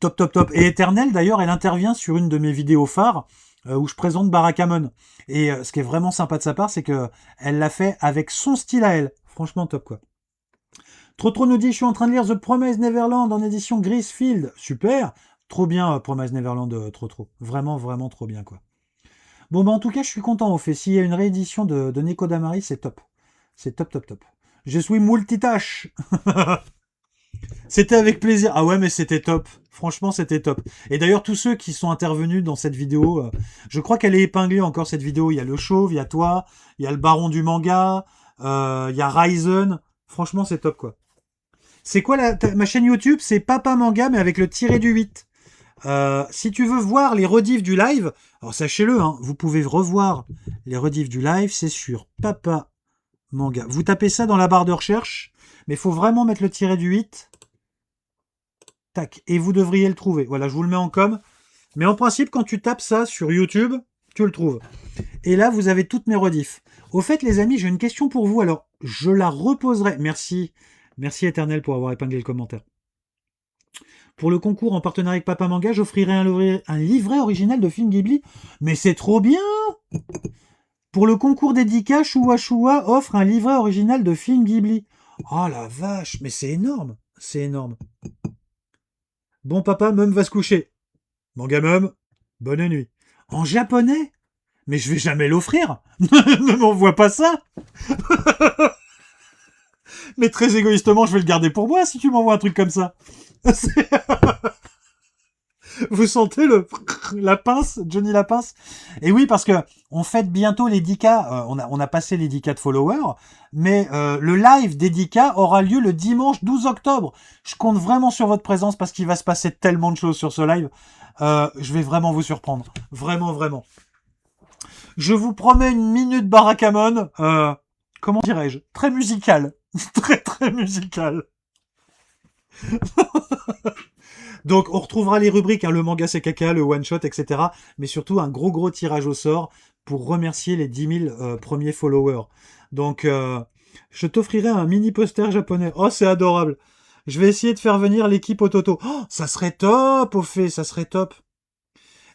Top. Et Éternel, d'ailleurs, elle intervient sur une de mes vidéos phares, où je présente Barakamon. Et ce qui est vraiment sympa de sa part, c'est que elle l'a fait avec son style à elle. Franchement top, quoi. Trop nous dit, je suis en train de lire The Promised Neverland en édition Grisfield. Super. Trop bien, Promised Neverland, trop. Vraiment trop bien, quoi. Bon, en tout cas, je suis content, au fait. S'il y a une réédition de Neko Damari, c'est top. C'est top. Je suis multitâche. C'était avec plaisir. Ah ouais, mais c'était top. Franchement, c'était top. Et d'ailleurs, tous ceux qui sont intervenus dans cette vidéo, je crois qu'elle est épinglée encore, cette vidéo. Il y a le Chauve, il y a toi, il y a le Baron du Manga, il y a Ryzen. Franchement, c'est top, quoi. C'est quoi ma chaîne YouTube? C'est Papa Manga, mais avec le tiré du 8. Si tu veux voir les rediffs du live, alors sachez-le, hein, vous pouvez revoir les rediffs du live, c'est sur Papa Manga. Vous tapez ça dans la barre de recherche, mais il faut vraiment mettre le tiré du 8. tac. Et vous devriez le trouver. Voilà, je vous le mets en com. Mais en principe, quand tu tapes ça sur YouTube, tu le trouves. Et là, vous avez toutes mes rediffs. Au fait, les amis, j'ai une question pour vous. Alors, je la reposerai. Merci. Merci Éternel pour avoir épinglé le commentaire. Pour le concours en partenariat avec Papa Manga, j'offrirai un livret original de film Ghibli. Mais c'est trop bien! Pour le concours dédicace, Chua Chua offre un livret original de film Ghibli. Oh la vache, mais c'est énorme. C'est énorme. Bon papa, Mum va se coucher. Manga Mum, bonne nuit. En japonais? Mais je vais jamais l'offrir. Ne m'envoie pas ça. Mais très égoïstement, je vais le garder pour moi si tu m'envoies un truc comme ça. Vous sentez la pince, Johnny la pince? Et oui, parce que on fête bientôt les 10K. On a passé les 10K de followers, mais le live des 10K aura lieu le dimanche 12 octobre. Je compte vraiment sur votre présence parce qu'il va se passer tellement de choses sur ce live. Je vais vraiment vous surprendre. Vraiment, vraiment. Je vous promets une minute Barakamon. Comment dirais-je? Très musical. Très, très musical. Donc, on retrouvera les rubriques, hein, le manga c'est caca, le one-shot, etc. Mais surtout, un gros tirage au sort pour remercier les 10 000 premiers followers. Donc, je t'offrirai un mini poster japonais. Oh, c'est adorable. Je vais essayer de faire venir l'équipe Ototo. Oh, ça serait top, au fait, ça serait top.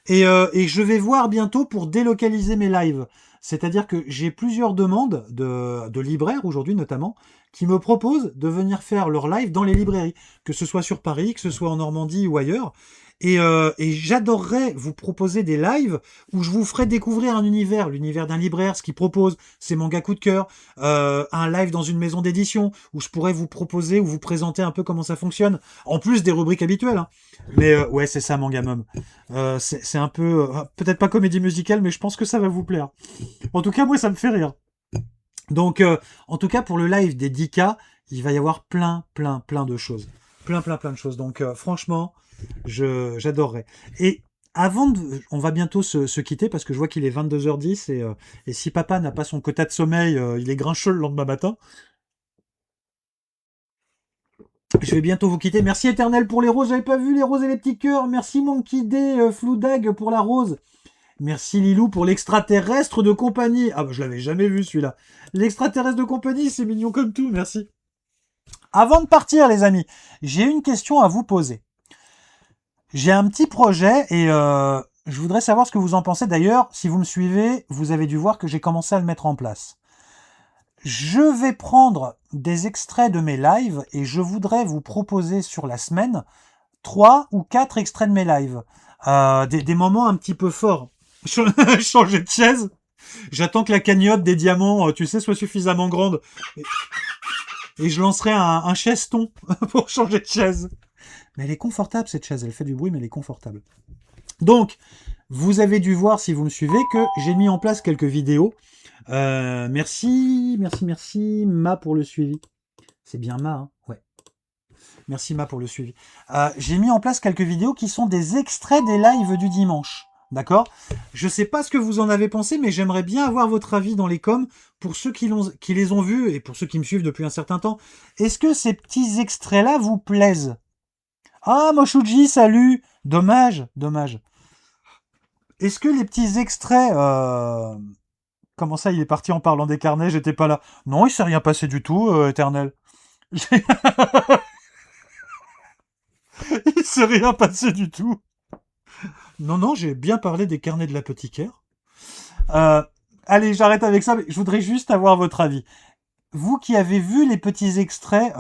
Et je vais voir bientôt pour délocaliser mes lives. C'est-à-dire que j'ai plusieurs demandes de libraires, aujourd'hui notamment, qui me proposent de venir faire leur live dans les librairies, que ce soit sur Paris, que ce soit en Normandie ou ailleurs. Et j'adorerais vous proposer des lives où je vous ferai découvrir un univers, l'univers d'un libraire, ce qu'il propose, ses mangas coup de cœur, un live dans une maison d'édition où je pourrais vous proposer ou vous présenter un peu comment ça fonctionne, en plus des rubriques habituelles. Hein. Mais ouais, c'est ça, Manga Mum. C'est un peu, peut-être pas comédie musicale, mais je pense que ça va vous plaire. En tout cas, moi, ça me fait rire. Donc, en tout cas, pour le live des 10K, il va y avoir plein de choses. Plein de choses. Donc, franchement, j'adorerais. Et avant on va bientôt se quitter parce que je vois qu'il est 22h10 et si papa n'a pas son quota de sommeil, il est grincheux le lendemain matin. Je vais bientôt vous quitter. Merci Éternel pour les roses. J'avais pas vu les roses et les petits cœurs. Merci Monkey D, Floudag pour la rose. Merci Lilou pour l'extraterrestre de compagnie. Ah bah je l'avais jamais vu celui-là. L'extraterrestre de compagnie, c'est mignon comme tout. Merci. Avant de partir les amis, j'ai une question à vous poser. J'ai un petit projet et je voudrais savoir ce que vous en pensez. D'ailleurs, si vous me suivez, vous avez dû voir que j'ai commencé à le mettre en place. Je vais prendre des extraits de mes lives et je voudrais vous proposer sur la semaine 3 ou 4 extraits de mes lives. Des moments un petit peu forts. Changer de chaise. J'attends que la cagnotte des diamants, tu sais, soit suffisamment grande. Et je lancerai un chaise-ton pour changer de chaise. Mais elle est confortable cette chaise, elle fait du bruit mais elle est confortable. Donc, vous avez dû voir si vous me suivez que j'ai mis en place quelques vidéos. Merci Ma pour le suivi. C'est bien Ma, hein? Ouais. Merci Ma pour le suivi. J'ai mis en place quelques vidéos qui sont des extraits des lives du dimanche. D'accord? Je sais pas ce que vous en avez pensé, mais j'aimerais bien avoir votre avis dans les coms pour ceux qui les ont vus et pour ceux qui me suivent depuis un certain temps. Est-ce que ces petits extraits-là vous plaisent? Ah, Moshuji, salut! Dommage. Est-ce que les petits extraits... Comment ça, il est parti en parlant des carnets, j'étais pas là. Non, il s'est rien passé du tout, Éternel. Il s'est rien passé du tout. Non, j'ai bien parlé des carnets de l'apothicaire. Allez, j'arrête avec ça, mais je voudrais juste avoir votre avis. Vous qui avez vu les petits extraits...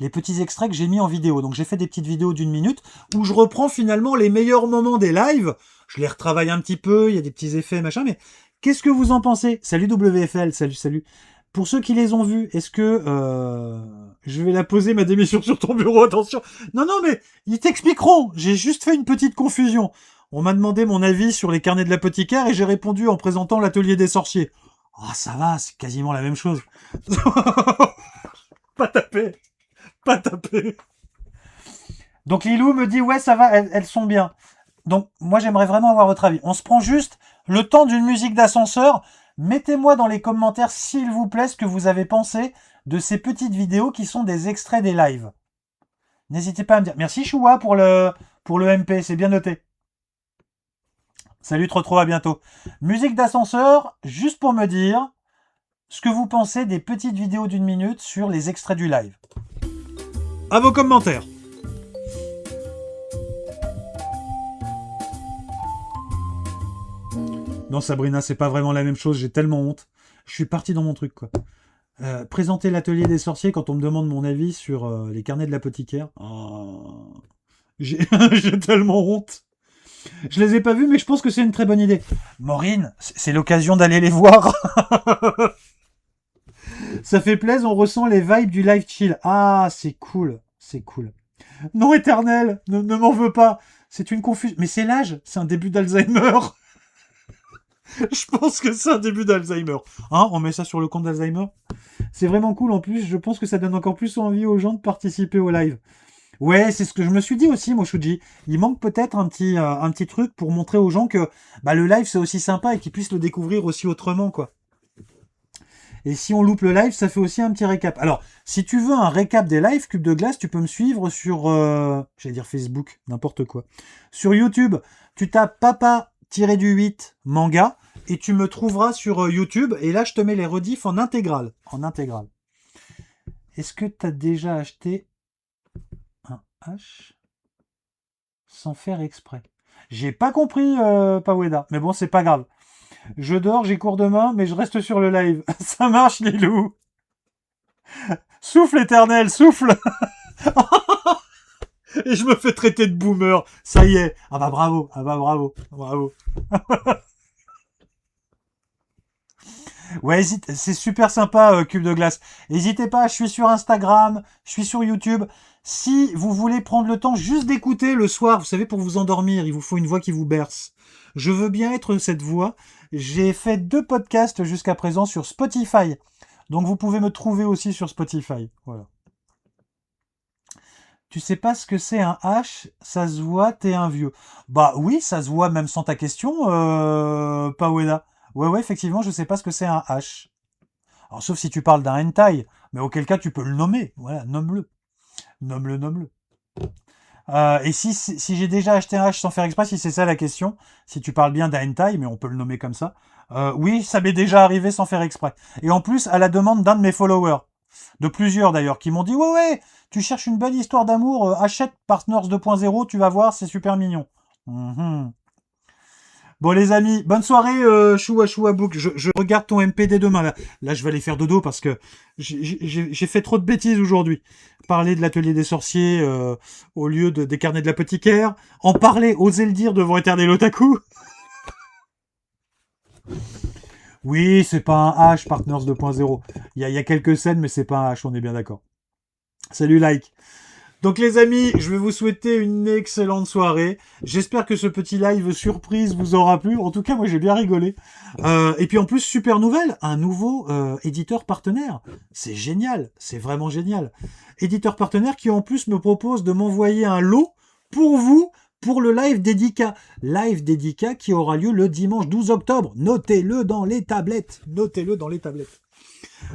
les petits extraits que j'ai mis en vidéo. Donc j'ai fait des petites vidéos d'1 minute où je reprends finalement les meilleurs moments des lives. Je les retravaille un petit peu, il y a des petits effets, machin, mais qu'est-ce que vous en pensez? Salut WFL, salut. Pour ceux qui les ont vus, est-ce que... je vais la poser, ma démission sur ton bureau, attention. Non, mais ils t'expliqueront. J'ai juste fait une petite confusion. On m'a demandé mon avis sur les carnets de l'apothicaire et j'ai répondu en présentant l'atelier des sorciers. Ah, ça va, c'est quasiment la même chose. Pas tapé. Donc Lilou me dit ouais ça va, elles sont bien. Donc moi j'aimerais vraiment avoir votre avis. On se prend juste le temps d'une musique d'ascenseur. Mettez-moi dans les commentaires s'il vous plaît ce que vous avez pensé de ces petites vidéos qui sont des extraits des lives. N'hésitez pas à me dire. Merci Choua pour le MP, c'est bien noté. Salut Trotro, à bientôt. Musique d'ascenseur, juste pour me dire ce que vous pensez des petites vidéos d'1 minute sur les extraits du live. À vos commentaires. Non Sabrina, c'est pas vraiment la même chose, j'ai tellement honte. Je suis parti dans mon truc quoi. Présenter l'atelier des sorciers quand on me demande mon avis sur les carnets de l'apothicaire. Oh, j'ai tellement honte. Je les ai pas vus, mais je pense que c'est une très bonne idée. Maureen, c'est l'occasion d'aller les voir. Ça fait plaisir, on ressent les vibes du live chill. Ah, c'est cool, c'est cool. Non éternel, ne m'en veux pas. C'est une confusion. Mais c'est l'âge, c'est un début d'Alzheimer. Je pense que c'est un début d'Alzheimer. Hein, on met ça sur le compte d'Alzheimer. C'est vraiment cool en plus, je pense que ça donne encore plus envie aux gens de participer au live. Ouais, c'est ce que je me suis dit aussi, Moshuji. Il manque peut-être un petit truc pour montrer aux gens que le live c'est aussi sympa et qu'ils puissent le découvrir aussi autrement, quoi. Et si on loupe le live, ça fait aussi un petit récap. Alors, si tu veux un récap des lives Cube de Glace, tu peux me suivre sur, j'allais dire Facebook, n'importe quoi. Sur YouTube, tu tapes papa-8 manga et tu me trouveras sur YouTube. Et là, je te mets les rediffs en intégrale. En intégrale. Est-ce que tu as déjà acheté un H sans faire exprès? J'ai pas compris, Paweda, mais bon, c'est pas grave. Je dors, j'ai cours demain, mais je reste sur le live. Ça marche, Lilou. Souffle éternel, souffle. Et je me fais traiter de boomer. Ça y est. Ah bah bravo, bravo. Ouais, c'est super sympa, Cube de Glace. N'hésitez pas, je suis sur Instagram, je suis sur YouTube. Si vous voulez prendre le temps juste d'écouter le soir, vous savez, pour vous endormir, il vous faut une voix qui vous berce. Je veux bien être cette voix. J'ai fait 2 podcasts jusqu'à présent sur Spotify. Donc vous pouvez me trouver aussi sur Spotify. Voilà. Tu sais pas ce que c'est un H? Ça se voit, t'es un vieux. Bah oui, ça se voit même sans ta question, Paweda. Ouais, effectivement, je sais pas ce que c'est un H. Alors, sauf si tu parles d'un hentai, mais auquel cas tu peux le nommer. Voilà, nomme-le. Nomme-le. Et si j'ai déjà acheté un H sans faire exprès, si c'est ça la question, si tu parles bien d'un hentai, mais on peut le nommer comme ça, oui, ça m'est déjà arrivé sans faire exprès. Et en plus, à la demande d'un de mes followers, de plusieurs d'ailleurs, qui m'ont dit « Ouais, tu cherches une belle histoire d'amour, achète Partners 2.0, tu vas voir, c'est super mignon. Bon les amis, bonne soirée Choua Book. Je regarde ton MPD demain. Là, je vais aller faire dodo parce que j'ai fait trop de bêtises aujourd'hui. Parler de l'atelier des sorciers au lieu des carnets de l'apothicaire. En parler, oser le dire devant Éternel Otaku. Oui, c'est pas un H, Partners 2.0. Il y a quelques scènes, mais c'est pas un H, on est bien d'accord. Salut like. Donc les amis, je vais vous souhaiter une excellente soirée. J'espère que ce petit live surprise vous aura plu. En tout cas, moi j'ai bien rigolé. Et puis en plus, super nouvelle, un nouveau éditeur partenaire. C'est génial, c'est vraiment génial. Éditeur partenaire qui en plus me propose de m'envoyer un lot pour vous, pour le live dédicat. Live dédicat qui aura lieu le dimanche 12 octobre. Notez-le dans les tablettes.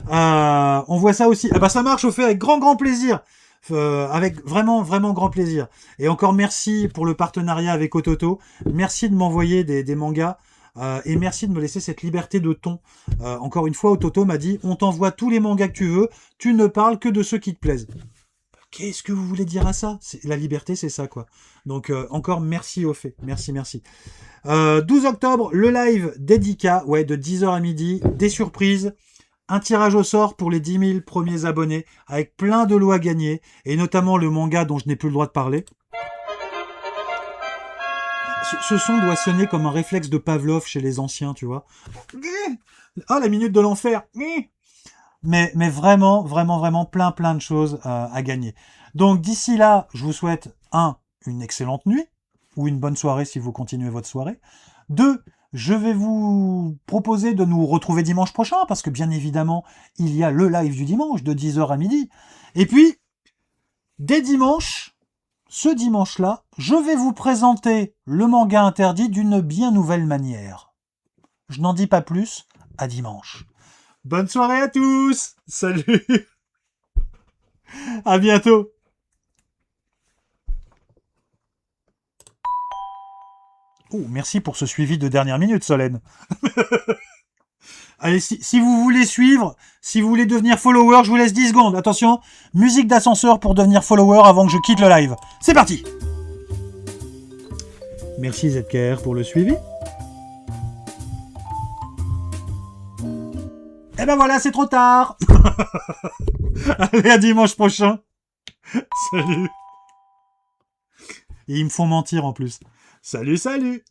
On voit ça aussi. Ah bah ça marche, au fait, avec grand plaisir. Avec vraiment grand plaisir. Et encore merci pour le partenariat avec Ototo. Merci de m'envoyer des mangas. Et merci de me laisser cette liberté de ton. Encore une fois, Ototo m'a dit, on t'envoie tous les mangas que tu veux, tu ne parles que de ceux qui te plaisent. Qu'est-ce que vous voulez dire à ça? La liberté, c'est ça, quoi. Donc, encore merci au fait. Merci. 12 octobre, le live dédicat, de 10h à midi, des surprises. Un tirage au sort pour les 10 000 premiers abonnés, avec plein de lots à gagner, et notamment le manga dont je n'ai plus le droit de parler. Ce son doit sonner comme un réflexe de Pavlov chez les anciens, tu vois. Ah, la minute de l'enfer. Mais vraiment plein de choses à gagner. Donc d'ici là, je vous souhaite une excellente nuit, ou une bonne soirée si vous continuez votre soirée. 2, je vais vous proposer de nous retrouver dimanche prochain, parce que bien évidemment, il y a le live du dimanche, de 10h à midi. Et puis, dès dimanche, ce dimanche-là, je vais vous présenter le manga interdit d'une bien nouvelle manière. Je n'en dis pas plus, à dimanche. Bonne soirée à tous. Salut. À bientôt. Oh, merci pour ce suivi de dernière minute, Solène. Allez, si vous voulez suivre, si vous voulez devenir follower, je vous laisse 10 secondes. Attention, musique d'ascenseur pour devenir follower avant que je quitte le live. C'est parti. Merci ZKR pour le suivi. Eh ben voilà, c'est trop tard. Allez, à dimanche prochain. Salut. Et ils me font mentir en plus. Salut, salut.